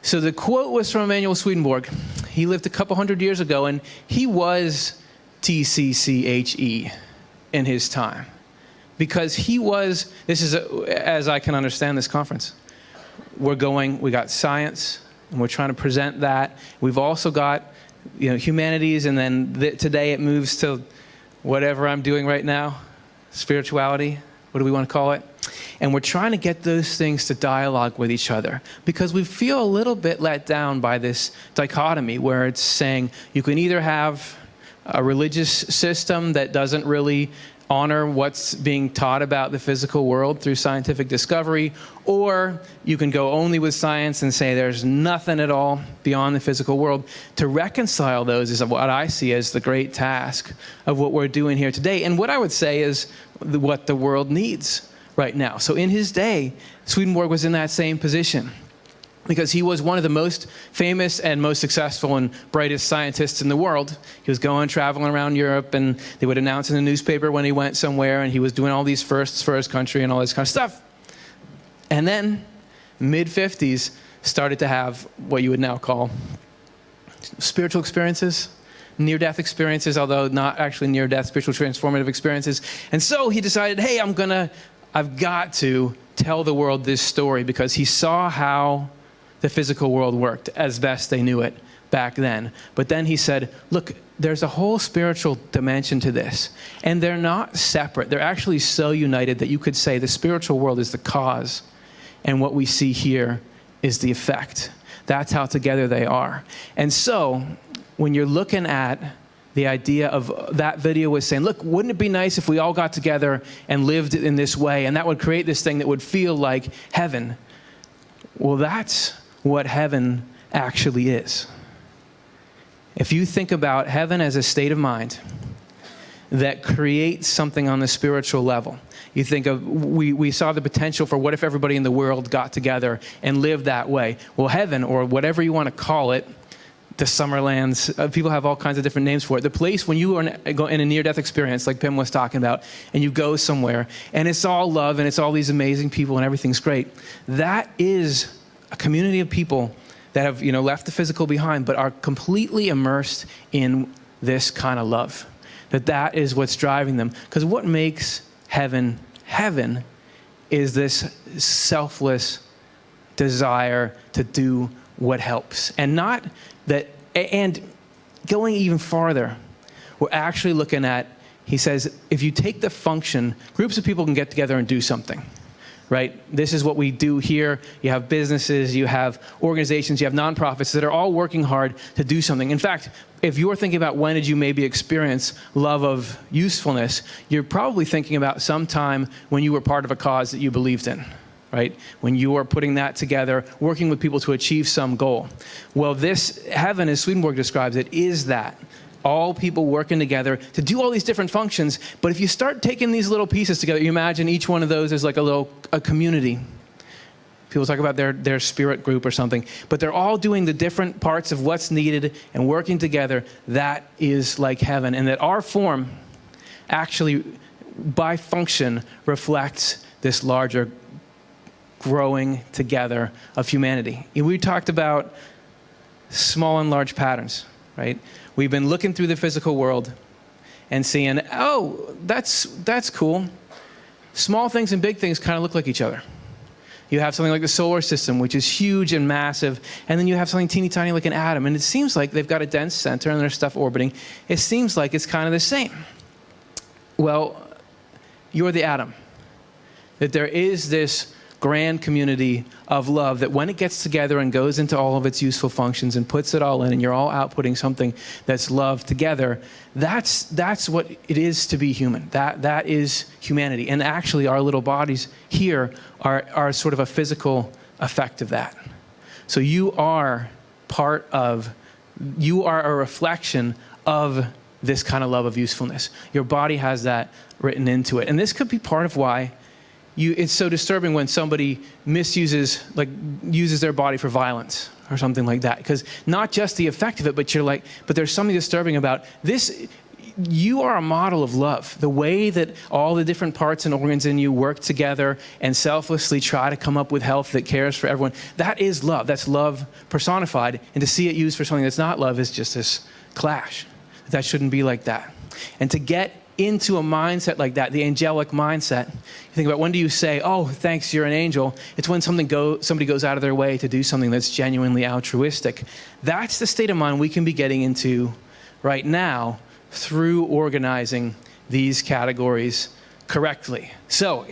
So the quote was from Emanuel Swedenborg. He lived a couple hundred years ago, and he was TCCHE in his time. Because this is, as I can understand this conference, we got science, and we're trying to present that. We've also got, humanities, and then today it moves to whatever I'm doing right now, spirituality, what do we want to call it? And we're trying to get those things to dialogue with each other because we feel a little bit let down by this dichotomy where it's saying you can either have a religious system that doesn't really honor what's being taught about the physical world through scientific discovery, or you can go only with science and say there's nothing at all beyond the physical world. To reconcile those is what I see as the great task of what we're doing here today, and what I would say is what the world needs right now. So in his day, Swedenborg was in that same position, because he was one of the most famous and most successful and brightest scientists in the world. He was traveling around Europe, and they would announce in the newspaper when he went somewhere, and he was doing all these firsts for his country and all this kind of stuff. And then, mid-50s, started to have what you would now call spiritual experiences, near-death experiences, although not actually near-death, spiritual transformative experiences. And so he decided, hey, I'm going to I've got to tell the world this story, because he saw how the physical world worked as best they knew it back then. But then he said, look, there's a whole spiritual dimension to this, and they're not separate. They're actually so united that you could say the spiritual world is the cause, and what we see here is the effect. That's how together they are. And so when you're looking at the idea of that video was saying, look, wouldn't it be nice if we all got together and lived in this way, and that would create this thing that would feel like heaven? Well, that's what heaven actually is. If you think about heaven as a state of mind that creates something on the spiritual level, you think of, we saw the potential for what if everybody in the world got together and lived that way. Well, heaven, or whatever you want to call it, the Summerlands, people have all kinds of different names for it. The place when you are in a near-death experience, like Pim was talking about, and you go somewhere, and it's all love, and it's all these amazing people, and everything's great. That is a community of people that have, left the physical behind, but are completely immersed in this kind of love. That is what's driving them. Because what makes heaven heaven is this selfless desire to do what helps. And not that, and going even farther, we're actually looking at, he says, if you take the function, groups of people can get together and do something, right? This is what we do here. You have businesses, you have organizations, you have nonprofits that are all working hard to do something. In fact, if you're thinking about when did you maybe experience love of usefulness, you're probably thinking about some time when you were part of a cause that you believed in, right? When you are putting that together, working with people to achieve some goal. Well, this heaven, as Swedenborg describes it, is that. All people working together to do all these different functions. But if you start taking these little pieces together, you imagine each one of those is like a community. People talk about their spirit group or something, but they're all doing the different parts of what's needed and working together. That is like heaven. And that our form actually, by function, reflects this larger growing together of humanity. We talked about small and large patterns, right? We've been looking through the physical world and seeing, oh, that's cool. Small things and big things kind of look like each other. You have something like the solar system, which is huge and massive, and then you have something teeny tiny like an atom, and it seems like they've got a dense center and there's stuff orbiting. It seems like it's kind of the same. Well, you're the atom. That there is this grand community of love that when it gets together and goes into all of its useful functions and puts it all in, and you're all outputting something that's love together, that's what it is to be human. That is humanity. And actually our little bodies here are sort of a physical effect of that. So you are a reflection of this kind of love of usefulness. Your body has that written into it. And this could be part of why it's so disturbing when somebody uses their body for violence or something like that. Because not just the effect of it, but but there's something disturbing about this. You are a model of love. The way that all the different parts and organs in you work together and selflessly try to come up with health that cares for everyone, that is love. That's love personified. And to see it used for something that's not love is just this clash. That shouldn't be like that. And to get into a mindset like that, the angelic mindset, you think about, when do you say, oh, thanks, you're an angel? It's when somebody goes out of their way to do something that's genuinely altruistic. That's the state of mind we can be getting into right now through organizing these categories correctly. So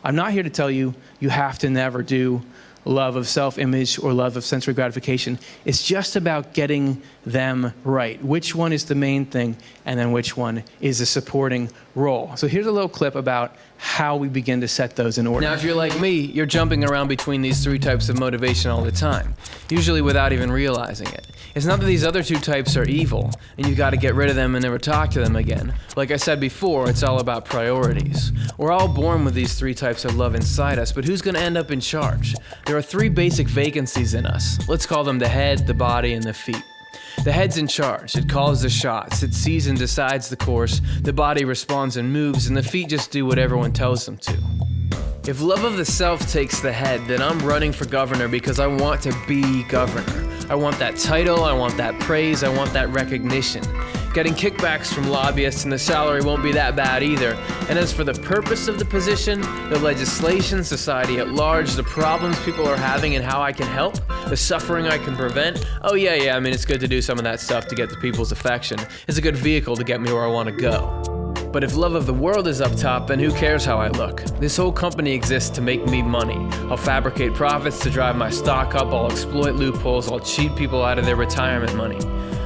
I'm not here to tell you have to never do love of self-image or love of sensory gratification. It's just about getting them right. Which one is the main thing, and then which one is a supporting role. So here's a little clip about how we begin to set those in order. Now, if you're like me, you're jumping around between these three types of motivation all the time, usually without even realizing it. It's not that these other two types are evil, and you got to get rid of them and never talk to them again. Like I said before, it's all about priorities. We're all born with these three types of love inside us, but who's going to end up in charge? There are three basic vacancies in us. Let's call them the head, the body, and the feet. The head's in charge. It calls the shots. It sees and decides the course. The body responds and moves, and the feet just do what everyone tells them to. If love of the self takes the head, then I'm running for governor because I want to be governor. I want that title, I want that praise, I want that recognition. Getting kickbacks from lobbyists and the salary won't be that bad either. And as for the purpose of the position, the legislation, society at large, the problems people are having and how I can help, the suffering I can prevent, oh yeah, I mean, it's good to do some of that stuff to get the people's affection. It's a good vehicle to get me where I want to go. But if love of the world is up top, then who cares how I look? This whole company exists to make me money. I'll fabricate profits to drive my stock up, I'll exploit loopholes, I'll cheat people out of their retirement money.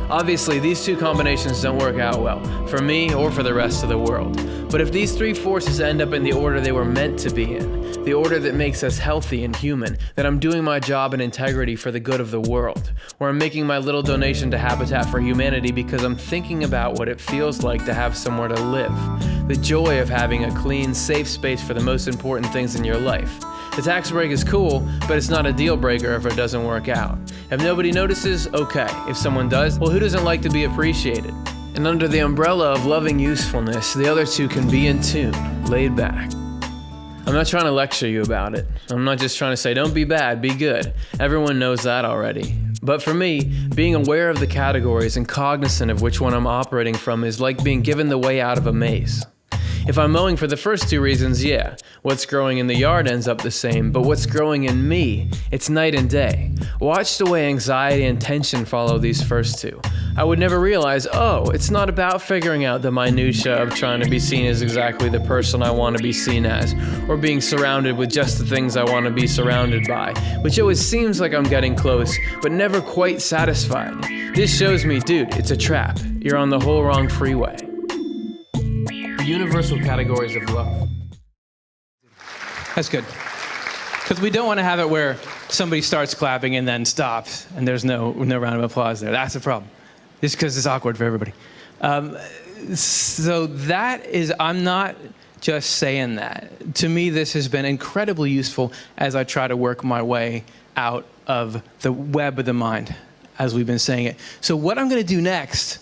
Obviously, these two combinations don't work out well, for me or for the rest of the world. But if these three forces end up in the order they were meant to be in, the order that makes us healthy and human, then I'm doing my job in integrity for the good of the world. Or I'm making my little donation to Habitat for Humanity because I'm thinking about what it feels like to have somewhere to live. The joy of having a clean, safe space for the most important things in your life. The tax break is cool, but it's not a deal breaker if it doesn't work out. If nobody notices, okay. If someone does, well, who doesn't like to be appreciated? And under the umbrella of loving usefulness, the other two can be in tune, laid back. I'm not trying to lecture you about it. I'm not just trying to say, don't be bad, be good. Everyone knows that already. But for me, being aware of the categories and cognizant of which one I'm operating from is like being given the way out of a maze. If I'm mowing for the first two reasons, yeah, what's growing in the yard ends up the same, but what's growing in me, it's night and day. Watch the way anxiety and tension follow these first two. I would never realize, oh, it's not about figuring out the minutia of trying to be seen as exactly the person I want to be seen as, or being surrounded with just the things I want to be surrounded by, which always seems like I'm getting close, but never quite satisfied. This shows me, dude, it's a trap. You're on the whole wrong freeway. Universal categories of love. That's good. Because we don't want to have it where somebody starts clapping and then stops, and there's no round of applause there. That's the problem. Just because it's awkward for everybody. So that is, I'm not just saying that. To me, this has been incredibly useful as I try to work my way out of the web of the mind, as we've been saying it. So what I'm going to do next,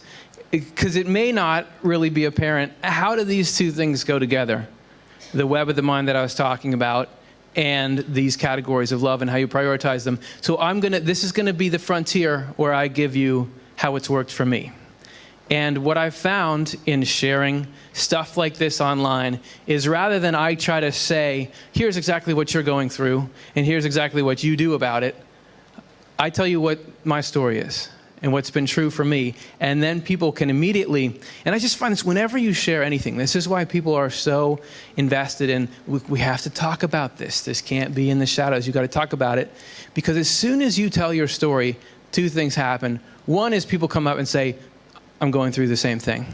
because it may not really be apparent, how do these two things go together? The web of the mind that I was talking about and these categories of love and how you prioritize them. So this is going to be the frontier where I give you how it's worked for me. And what I've found in sharing stuff like this online is rather than I try to say, here's exactly what you're going through and here's exactly what you do about it, I tell you what my story is and what's been true for me. And then people can immediately, and I just find this whenever you share anything, this is why people are so invested in, we have to talk about this. This can't be in the shadows. You got to talk about it. Because as soon as you tell your story, two things happen. One is people come up and say, I'm going through the same thing.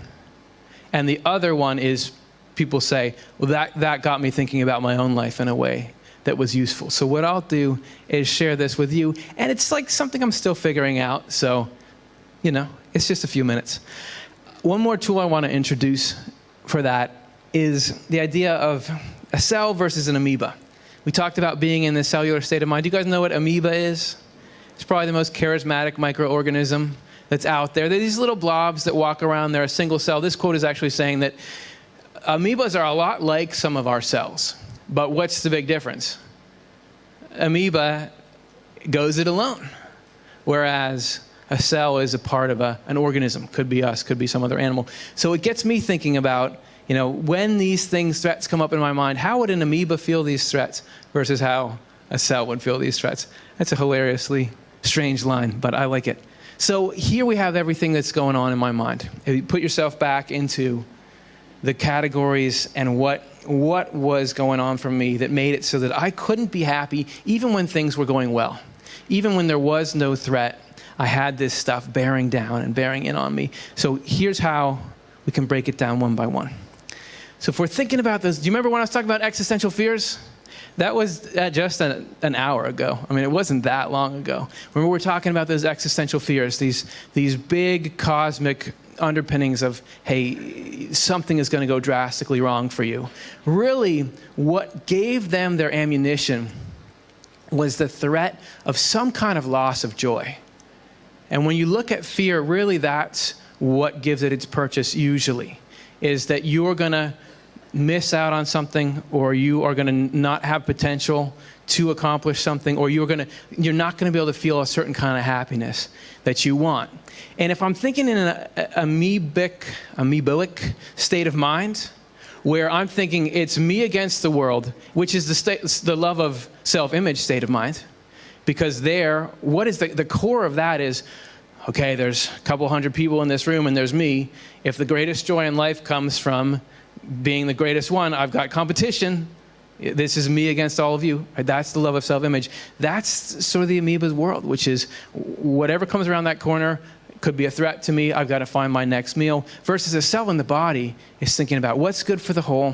And the other one is people say, well, that got me thinking about my own life in a way that was useful. So what I'll do is share this with you. And it's like something I'm still figuring out. So, it's just a few minutes. One more tool I want to introduce for that is the idea of a cell versus an amoeba. We talked about being in the cellular state of mind. Do you guys know what amoeba is? It's probably the most charismatic microorganism that's out there. They're these little blobs that walk around. They're a single cell. This quote is actually saying that amoebas are a lot like some of our cells. But what's the big difference? Amoeba goes it alone, whereas a cell is a part of an organism. Could be us, could be some other animal. So it gets me thinking about, when these threats come up in my mind, how would an amoeba feel these threats versus how a cell would feel these threats? That's a hilariously strange line, but I like it. So here we have everything that's going on in my mind. If you put yourself back into the categories and what was going on for me that made it so that I couldn't be happy even when things were going well. Even when there was no threat, I had this stuff bearing down and bearing in on me. So here's how we can break it down one by one. So if we're thinking about this, do you remember when I was talking about existential fears? That was just an hour ago. I mean, it wasn't that long ago. Remember, we're talking about those existential fears, these big cosmic underpinnings of, hey, something is going to go drastically wrong for you. Really, what gave them their ammunition was the threat of some kind of loss of joy. And when you look at fear, really that's what gives it its purchase usually, is that you're going to miss out on something, or you are going to not have potential to accomplish something, or you're not going to be able to feel a certain kind of happiness that you want. And if I'm thinking in an amoeboic state of mind, where I'm thinking it's me against the world, which is the love of self-image state of mind, because what is the core of that is, okay, there's a couple hundred people in this room and there's me. If the greatest joy in life comes from being the greatest one, I've got competition. This is me against all of you. That's the love of self-image. That's sort of the amoeba's world, which is whatever comes around that corner could be a threat to me. I've got to find my next meal. Versus a cell in the body is thinking about what's good for the whole,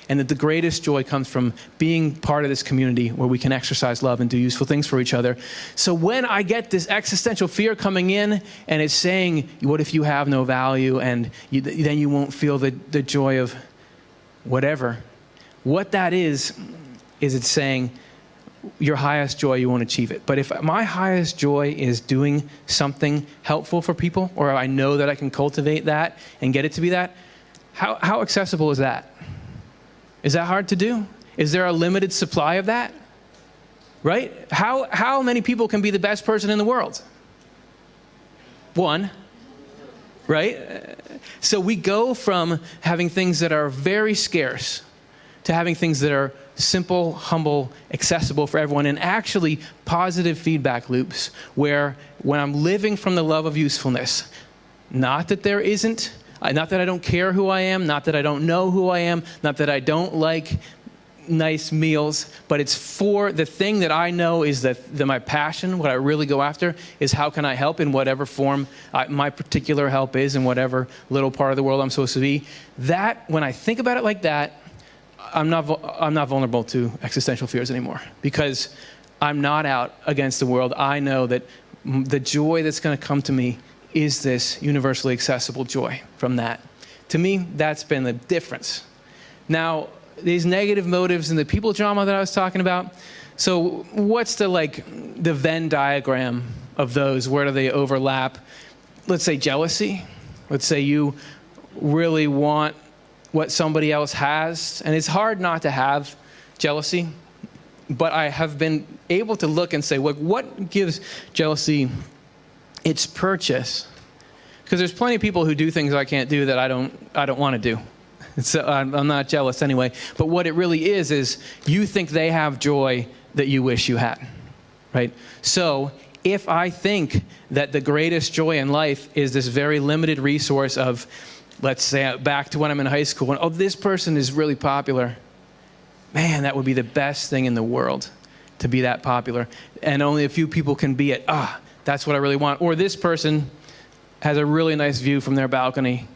and that the greatest joy comes from being part of this community where we can exercise love and do useful things for each other. So when I get this existential fear coming in and it's saying, what if you have no value, and then you won't feel the joy of whatever, what that is it's saying your highest joy, you won't achieve it. But if my highest joy is doing something helpful for people, or I know that I can cultivate that and get it to be that, how accessible is that? Is that hard to do? Is there a limited supply of that? Right? How many people can be the best person in the world? One. Right? So we go from having things that are very scarce to having things that are simple, humble, accessible for everyone, and actually positive feedback loops where when I'm living from the love of usefulness, not that there isn't, not that I don't care who I am, not that I don't know who I am, not that I don't like nice meals, but it's for the thing that I know is that my passion, what I really go after, is how can I help in whatever form my particular help is, in whatever little part of the world I'm supposed to be. That, when I think about it like that, I'm not vulnerable to existential fears anymore, because I'm not out against the world. I know that the joy that's going to come to me is this universally accessible joy from that. To me, that's been the difference. Now, these negative motives and the people drama that I was talking about, so what's the Venn diagram of those? Where do they overlap? Let's say jealousy. Let's say you really want what somebody else has, and it's hard not to have jealousy, but I have been able to look and say, what gives jealousy its purchase? Because there's plenty of people who do things I can't do that I don't want to do. So I'm not jealous anyway. But what it really is you think they have joy that you wish you had, right? So if I think that the greatest joy in life is this very limited resource of, let's say, back to when I'm in high school, and this person is really popular, man, that would be the best thing in the world to be that popular. And only a few people can be it. That's what I really want. Or this person has a really nice view from their balcony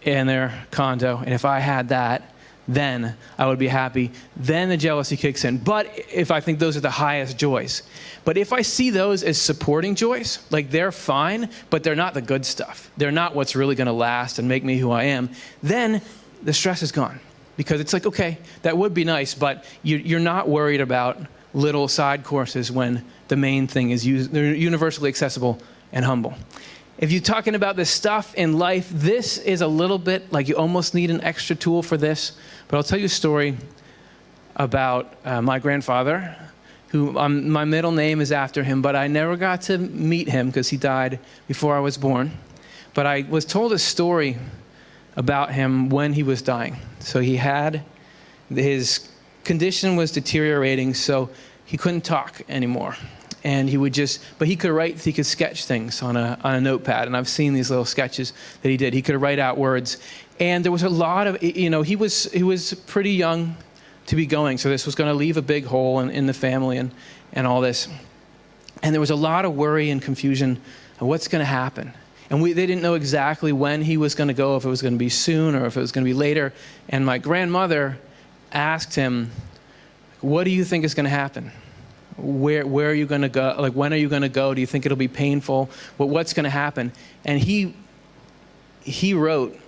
in their condo, and if I had that, then I would be happy. Then the jealousy kicks in. But if I think those are the highest joys. But if I see those as supporting joys, like they're fine, but they're not the good stuff, they're not what's really going to last and make me who I am, then the stress is gone. Because it's like, okay, that would be nice, but you're not worried about little side courses when the main thing is they're universally accessible and humble. If you're talking about this stuff in life, this is a little bit like you almost need an extra tool for this. But I'll tell you a story about my grandfather, who my middle name is after him, but I never got to meet him because he died before I was born. But I was told a story about him when he was dying. So his condition was deteriorating, so he couldn't talk anymore. And but he could sketch things on a notepad. And I've seen these little sketches that he did. He could write out words. And there was a lot of, he was pretty young to be going. So this was going to leave a big hole in the family and all this. And there was a lot of worry and confusion of what's going to happen. And they didn't know exactly when he was going to go, if it was going to be soon or if it was going to be later. And my grandmother asked him, what do you think is going to happen? Where are you going to go? Like, when are you going to go? Do you think it'll be painful? What's going to happen? And he wrote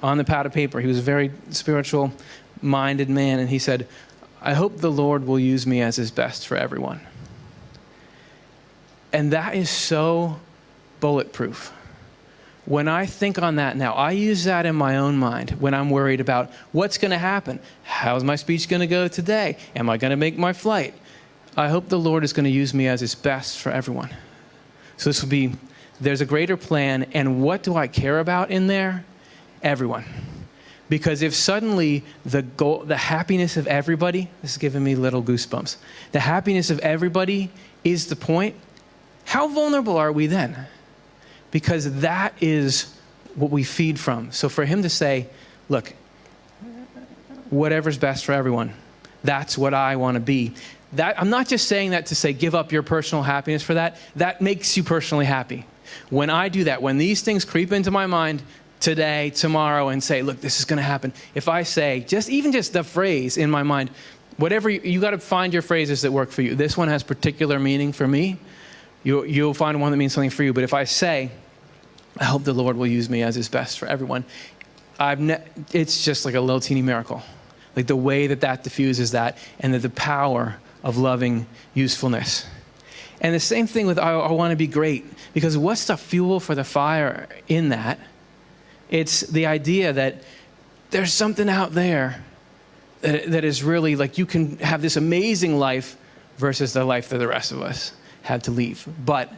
on the pad of paper. He was a very spiritual-minded man, and he said, I hope the Lord will use me as his best for everyone. And that is so bulletproof. when I think on that now, I use that in my own mind when I'm worried about what's going to happen. How's my speech going to go today? Am I going to make my flight? I hope the Lord is going to use me as his best for everyone. So this will be, there's a greater plan, and what do I care about in there? Everyone. Because if suddenly the happiness of everybody, this is giving me little goosebumps, the happiness of everybody is the point, how vulnerable are we then? Because that is what we feed from. So for him to say, look, whatever's best for everyone, that's what I want to be. I'm not just saying that to say give up your personal happiness for that. That makes you personally happy. When I do that, when these things creep into my mind today, tomorrow, and say, look, this is going to happen. If I say, even just the phrase in my mind, whatever, you got to find your phrases that work for you. This one has particular meaning for me. You'll find one that means something for you. But if I say, I hope the Lord will use me as his best for everyone, it's just like a little teeny miracle. Like the way that diffuses that, and the power of loving usefulness. And the same thing with I want to be great, because what's the fuel for the fire in that? It's the idea that there's something out there that is really like you can have this amazing life versus the life that the rest of us have to leave. But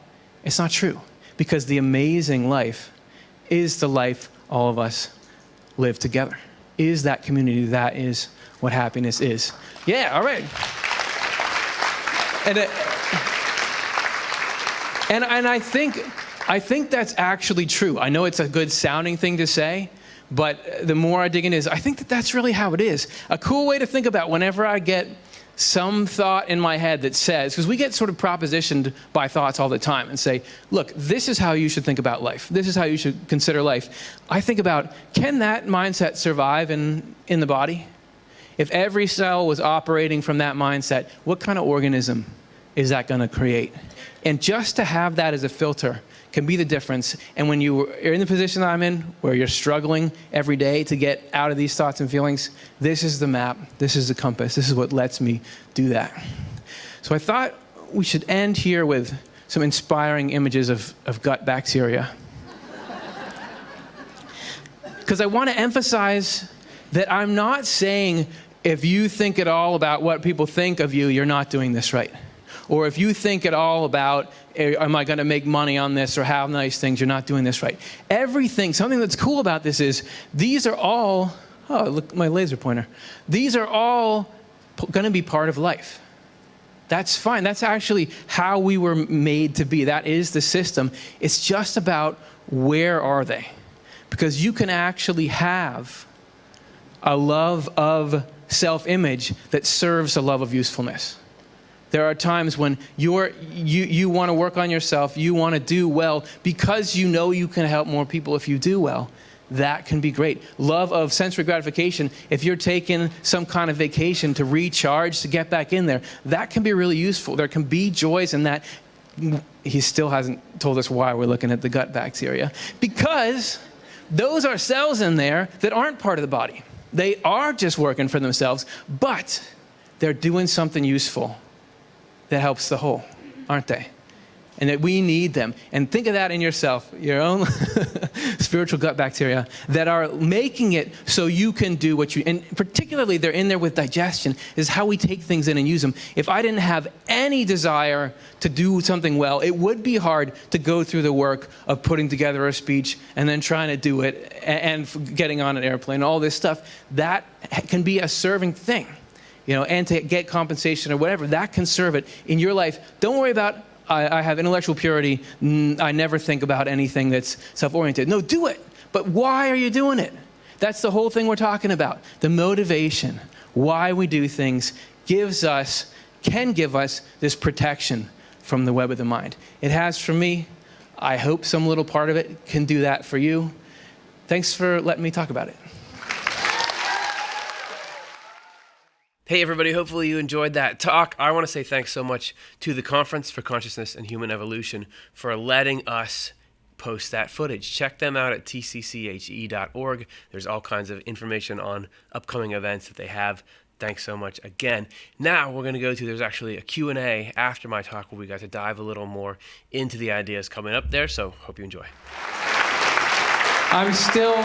it's not true, because the amazing life is the life all of us live together, is that community. That is what happiness is. Yeah, all right. And I think that's actually true. I know it's a good sounding thing to say, but the more I dig in I think that's really how it is. A cool way to think about whenever I get some thought in my head that says, because we get sort of propositioned by thoughts all the time and say, look, this is how you should think about life. This is how you should consider life. I think about, can that mindset survive in the body? If every cell was operating from that mindset, what kind of organism is that going to create? And just to have that as a filter can be the difference. And when you're in the position that I'm in, where you're struggling every day to get out of these thoughts and feelings, this is the map, this is the compass, this is what lets me do that. So I thought we should end here with some inspiring images of gut bacteria. Because I want to emphasize that I'm not saying if you think at all about what people think of you, you're not doing this right. Or if you think at all about, am I going to make money on this or have nice things, you're not doing this right. Something that's cool about this is, these are all, oh, look, my laser pointer. These are all going to be part of life. That's fine. That's actually how we were made to be. That is the system. It's just about where are they? Because you can actually have a love of self-image that serves a love of usefulness. There are times when you want to work on yourself, you want to do well, because you know you can help more people if you do well. That can be great. Love of sensory gratification, if you're taking some kind of vacation to recharge, to get back in there, that can be really useful. There can be joys in that. He still hasn't told us why we're looking at the gut bacteria. Because those are cells in there that aren't part of the body. They are just working for themselves, but they're doing something useful that helps the whole, aren't they? And that we need them. And think of that in yourself, your own spiritual gut bacteria that are making it so you can do what you, and particularly they're in there with digestion, is how we take things in and use them. If I didn't have any desire to do something well, it would be hard to go through the work of putting together a speech and then trying to do it and getting on an airplane, all this stuff. That can be a serving thing. And to get compensation or whatever, that can serve it in your life. Don't worry about, I have intellectual purity, I never think about anything that's self-oriented. No, do it. But why are you doing it? That's the whole thing we're talking about. The motivation, why we do things, can give us this protection from the web of the mind. It has for me. I hope some little part of it can do that for you. Thanks for letting me talk about it. Hey everybody, hopefully you enjoyed that talk. I want to say thanks so much to the Conference for Consciousness and Human Evolution for letting us post that footage. Check them out at tcche.org. There's all kinds of information on upcoming events that they have. Thanks so much again. Now we're going to go to, there's actually a Q&A after my talk where we got to dive a little more into the ideas coming up there, so hope you enjoy. I'm still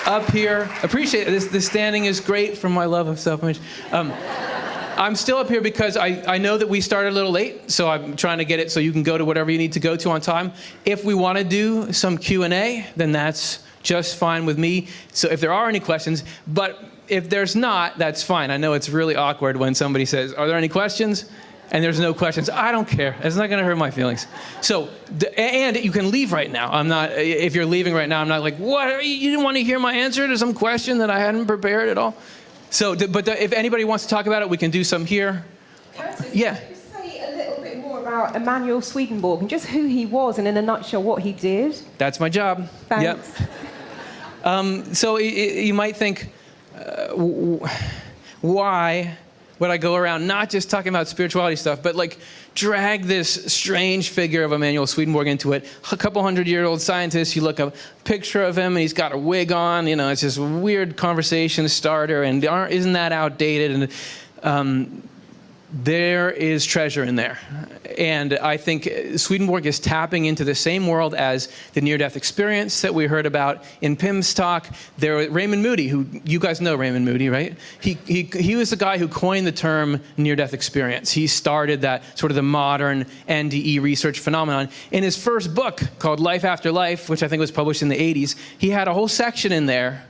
up here. Appreciate this. The standing is great from my love of self-image. I'm still up here because I know that we started a little late, so I'm trying to get it so you can go to whatever you need to go to on time. If we want to do some Q&A, then that's just fine with me. So if there are any questions, but if there's not, that's fine. I know it's really awkward when somebody says, "Are there any questions?" and there's no questions. I don't care. It's not going to hurt my feelings. So, and you can leave right now. I'm not, if you're leaving right now, I'm not like, what? You didn't want to hear my answer to some question that I hadn't prepared at all? So, if anybody wants to talk about it, we can do some here. Curtis, Yeah. Could you say a little bit more about Emanuel Swedenborg and just who he was and in a nutshell what he did? That's my job. Thanks. Yep. So you might think, why would I go around not just talking about spirituality stuff, but like drag this strange figure of Emanuel Swedenborg into it? A couple 100-year-old scientist, you look up a picture of him and he's got a wig on, you know, it's this weird conversation starter, and isn't that outdated? And there is treasure in there. And I think Swedenborg is tapping into the same world as the near-death experience that we heard about in Pim's talk. Raymond Moody, who you guys know Raymond Moody, right? He was the guy who coined the term near-death experience. He started that sort of the modern NDE research phenomenon. In his first book called Life After Life, which I think was published in the 80s, he had a whole section in there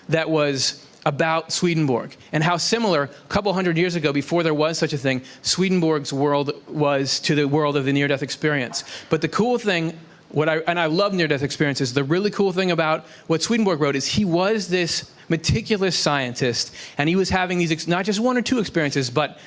that was about Swedenborg and how similar a couple hundred years ago, before there was such a thing, Swedenborg's world was to the world of the near-death experience. But the cool thing, and I love near-death experiences, the really cool thing about what Swedenborg wrote is he was this meticulous scientist, and he was having these, not just one or two experiences, but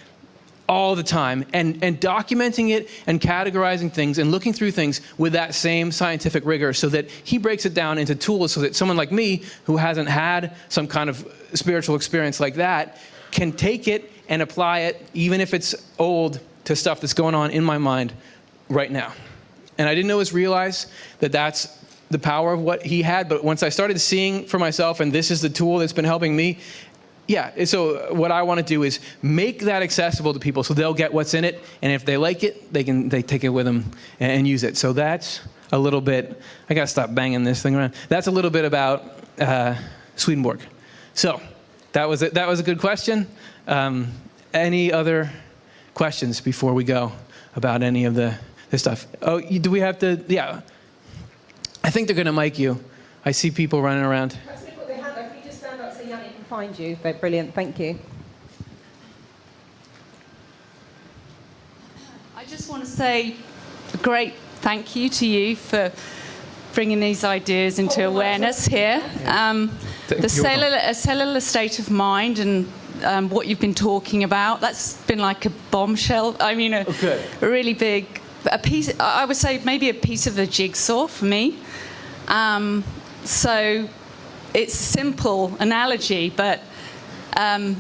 all the time, and documenting it and categorizing things and looking through things with that same scientific rigor, so that he breaks it down into tools so that someone like me, who hasn't had some kind of spiritual experience like that, can take it and apply it, even if it's old, to stuff that's going on in my mind right now. And I didn't always realize that that's the power of what he had, but once I started seeing for myself, and this is the tool that's been helping me, yeah, so what I want to do is make that accessible to people so they'll get what's in it, and if they like it, they take it with them and use it. So that's a little bit, I got to stop banging this thing around. That's a little bit about Swedenborg. So that was a good question. Any other questions before we go about any of this stuff? Oh, do we have to, yeah. I think they're going to mic you. I see people running around. Find you. Brilliant, thank you. I just want to say a great thank you to you for bringing these ideas into awareness here. The cellular state of mind and what you've been talking about, that's been like a bombshell. I mean, a really big, a piece, I would say maybe a piece of the jigsaw for me. So it's a simple analogy, but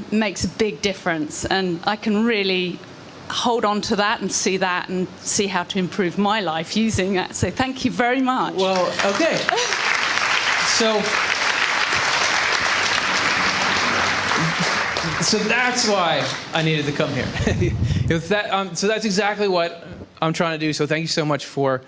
makes a big difference. And I can really hold on to that and see how to improve my life using that. So thank you very much. Well, okay. So that's why I needed to come here. So that's exactly what I'm trying to do. So thank you so much for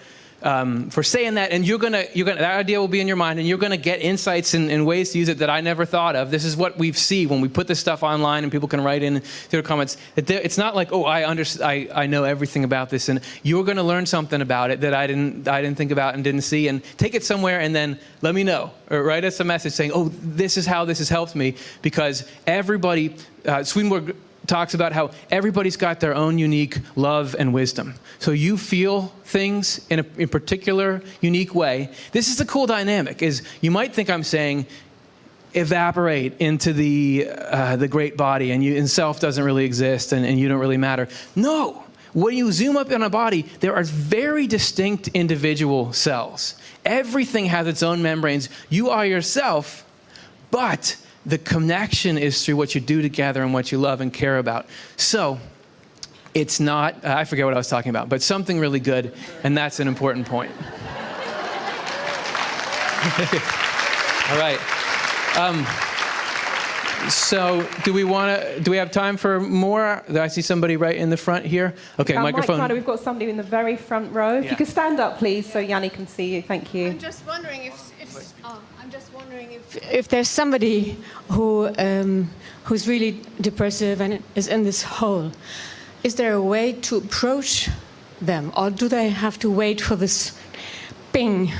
saying that, and you're gonna that idea will be in your mind, and you're gonna get insights and ways to use it that I never thought of. This is what we see when we put this stuff online, and people can write in their comments. It's not like, oh, I know everything about this, and you're gonna learn something about it that I didn't think about and didn't see, and take it somewhere, and then let me know, or write us a message saying, oh, this is how this has helped me, because everybody, Swedenborg talks about how everybody's got their own unique love and wisdom. So you feel things in a particular, unique way. This is the cool dynamic, is you might think I'm saying evaporate into the great body and self doesn't really exist and you don't really matter. No. When you zoom up on a body, there are very distinct individual cells. Everything has its own membranes. You are yourself, but the connection is through what you do together and what you love and care about. So it's not, I forget what I was talking about, but something really good, and that's an important point. All right. So do we have time for more? I see somebody right in the front here. Okay, microphone. Mike, we've got somebody in the very front row. If you could stand up, please, so Yanni can see you. Thank you. I'm just wondering if wondering if there's somebody who's really depressive and is in this hole. Is there a way to approach them, or do they have to wait for this ping?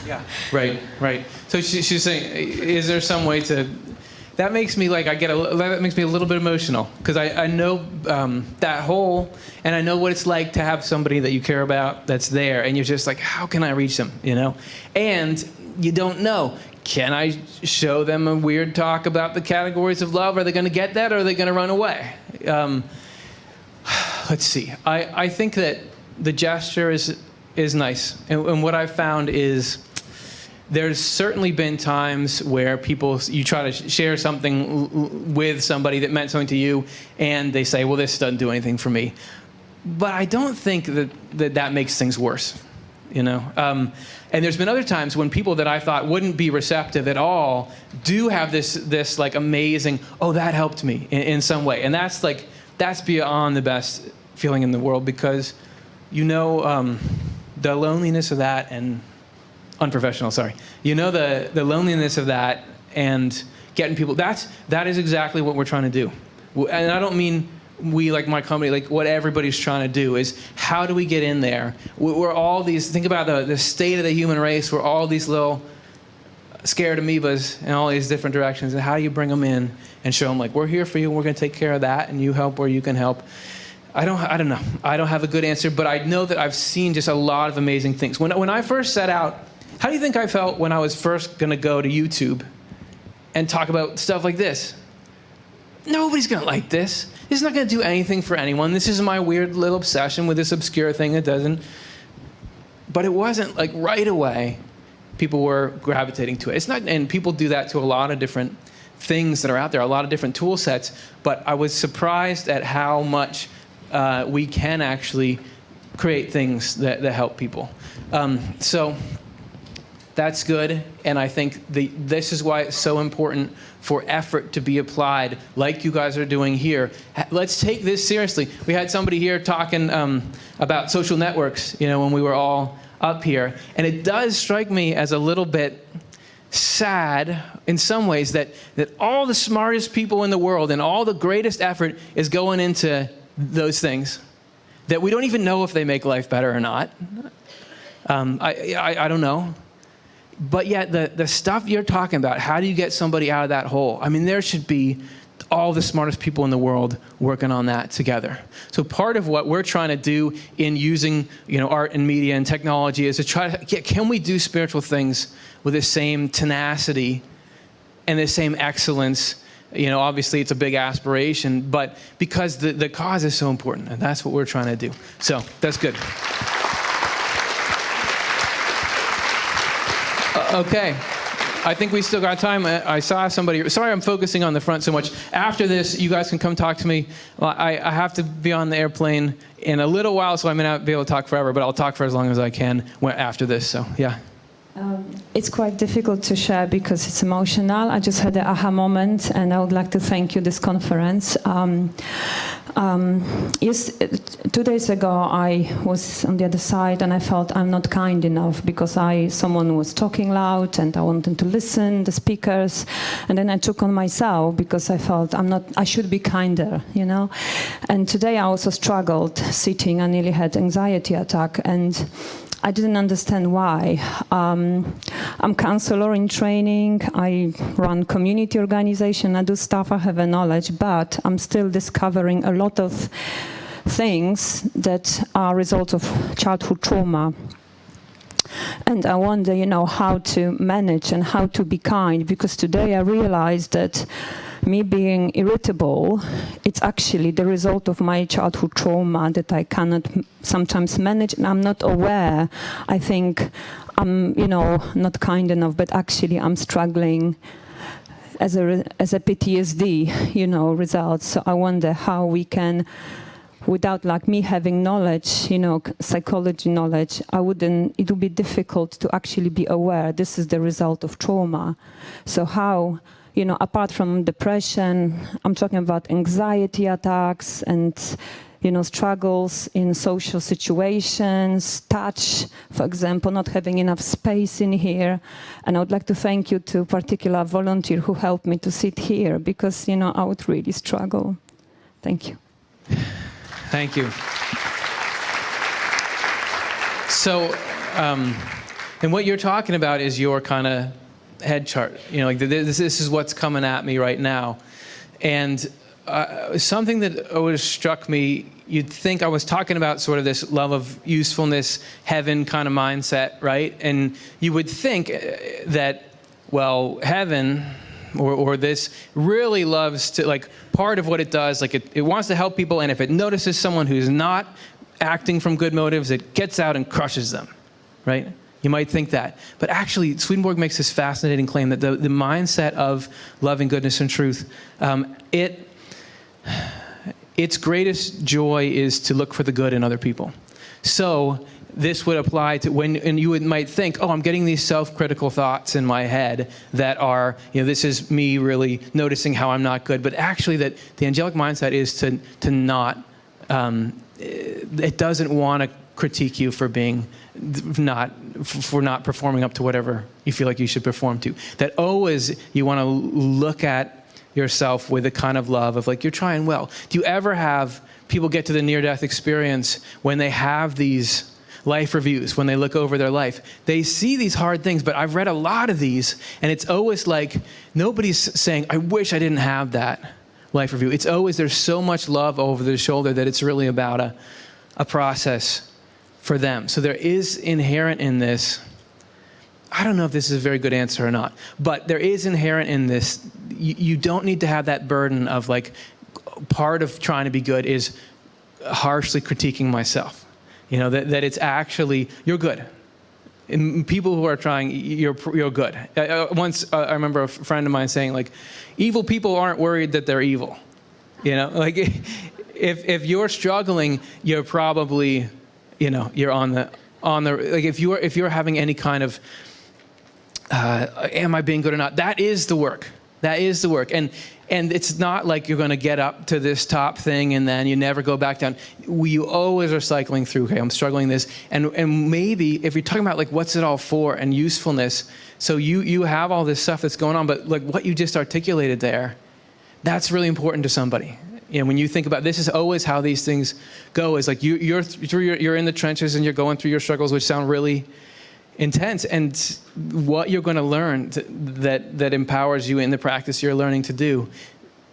Yeah, right. So she's saying, is there some way to? That makes me that makes me a little bit emotional, because I know that hole, and I know what it's like to have somebody that you care about that's there, and you're just like, how can I reach them, And you don't know. Can I show them a weird talk about the categories of love? Are they going to get that, or are they going to run away? Let's see. I think that the gesture is nice, and what I've found is there's certainly been times where you try to share something with somebody that meant something to you, and they say, well, this doesn't do anything for me. But I don't think that makes things worse, And there's been other times when people that I thought wouldn't be receptive at all do have this like amazing, oh, that helped me in some way. And that's beyond the best feeling in the world, because the loneliness of that, and unprofessional, sorry. The loneliness of that and getting people, that is exactly what we're trying to do. And I don't mean we, like my company, like what everybody's trying to do is, how do we get in there? We're all these, think about the state of the human race, we're all these little scared amoebas in all these different directions, and how do you bring them in and show them, like, we're here for you, and we're going to take care of that, and you help where you can help. I don't know. I don't have a good answer, but I know that I've seen just a lot of amazing things. When I first set out, how do you think I felt when I was first going to go to YouTube and talk about stuff like this? Nobody's going to like this. This is not going to do anything for anyone. This is my weird little obsession with this obscure thing that doesn't. But it wasn't like right away people were gravitating to it. It's not, and people do that to a lot of different things that are out there, a lot of different tool sets. But I was surprised at how much we can actually create things that help people. So that's good, and I think this is why it's so important for effort to be applied, like you guys are doing here. Let's take this seriously. We had somebody here talking about social networks, when we were all up here, and it does strike me as a little bit sad in some ways that all the smartest people in the world and all the greatest effort is going into those things that we don't even know if they make life better or not. I don't know. But yet the stuff you're talking about, how do you get somebody out of that hole? I mean, there should be all the smartest people in the world working on that together. So part of what we're trying to do in using art and media and technology is to try to can we do spiritual things with the same tenacity and the same excellence? Obviously it's a big aspiration, but because the cause is so important, and that's what we're trying to do. So that's good. Okay. I think we still got time. I saw somebody. Sorry, I'm focusing on the front so much. After this, you guys can come talk to me. I have to be on the airplane in a little while, so I may not be able to talk forever, but I'll talk for as long as I can after this. So, yeah. It's quite difficult to share because it's emotional. I just had an aha moment, and I would like to thank you this conference. Yes, 2 days ago I was on the other side, and I felt I'm not kind enough because someone was talking loud, and I wanted to listen, the speakers, and then I took on myself because I felt I should be kinder, And today I also struggled sitting. I nearly had anxiety attack, and I didn't understand why. I'm counselor in training. I run community organization. I do stuff. I have a knowledge, but I'm still discovering a lot of things that are results of childhood trauma. And I wonder, how to manage and how to be kind, because today I realized that me being irritable, it's actually the result of my childhood trauma that I cannot sometimes manage, and I'm not aware. I think I'm, not kind enough, but actually I'm struggling as a PTSD, results. So I wonder how we can, without me having knowledge, psychology knowledge, it would be difficult to actually be aware this is the result of trauma. So how, apart from depression, I'm talking about anxiety attacks and struggles in social situations, touch, for example, not having enough space in here. And I would like to thank you to a particular volunteer who helped me to sit here, because, I would really struggle. Thank you. Thank you. So, and what you're talking about is your kind of head chart. This is what's coming at me right now. And something that always struck me, you'd think I was talking about sort of this love of usefulness, heaven kind of mindset, right? And you would think that, well, heaven or this really loves to, like, part of what it does, like it wants to help people, and if it notices someone who's not acting from good motives, it gets out and crushes them, right? You might think that. But actually, Swedenborg makes this fascinating claim that the mindset of loving goodness and truth, its greatest joy is to look for the good in other people. So this would apply to and you might think, oh, I'm getting these self-critical thoughts in my head that are, this is me really noticing how I'm not good. But actually, that the angelic mindset is to not, it doesn't want to critique you for not performing up to whatever you feel like you should perform to. That always you want to look at yourself with a kind of love of, like, you're trying well. Do you ever have people get to the near-death experience when they have these life reviews, when they look over their life? They see these hard things, but I've read a lot of these, and it's always like nobody's saying, I wish I didn't have that life review. It's always, there's so much love over the shoulder that it's really about a process for them. So there is inherent in this, I don't know if this is a very good answer or not, but there is inherent in this, you don't need to have that burden of, like, part of trying to be good is harshly critiquing myself. That it's actually, you're good. And people who are trying, you're good. Once I remember a friend of mine saying, like, evil people aren't worried that they're evil. Like, if you're struggling, you're probably, you're on the like, if you're having any kind of am I being good or not, that is the work. And it's not like you're going to get up to this top thing and then you never go back down. You always are cycling through, okay, I'm struggling this. And maybe if you're talking about, like, what's it all for and usefulness, so you have all this stuff that's going on, but, like, what you just articulated there, that's really important to somebody. When you think about, this is always how these things go, is like you're in the trenches and you're going through your struggles, which sound really intense, and what you're going to learn that empowers you in the practice you're learning to do,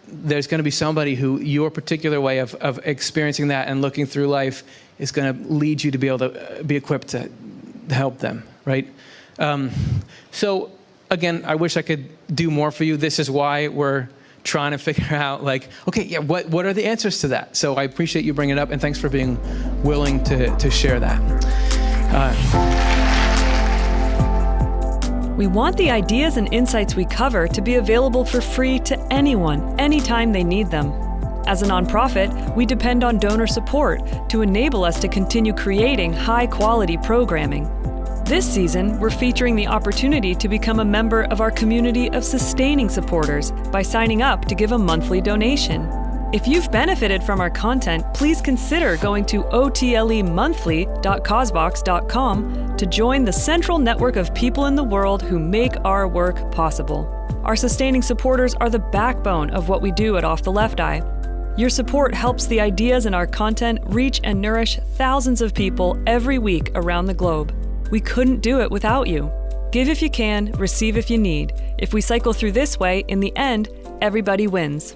there's going to be somebody who your particular way of experiencing that and looking through life is going to lead you to be able to be equipped to help them, right? So again, I wish I could do more for you. This is why we're trying to figure out, like, okay, yeah, what are the answers to that? So I appreciate you bringing it up, and thanks for being willing to share that. We want the ideas and insights we cover to be available for free to anyone, anytime they need them. As a nonprofit, we depend on donor support to enable us to continue creating high-quality programming. This season, we're featuring the opportunity to become a member of our community of sustaining supporters by signing up to give a monthly donation. If you've benefited from our content, please consider going to otlemonthly.causevox.com to join the central network of people in the world who make our work possible. Our sustaining supporters are the backbone of what we do at Off the Left Eye. Your support helps the ideas in our content reach and nourish thousands of people every week around the globe. We couldn't do it without you. Give if you can, receive if you need. If we cycle through this way, in the end, everybody wins.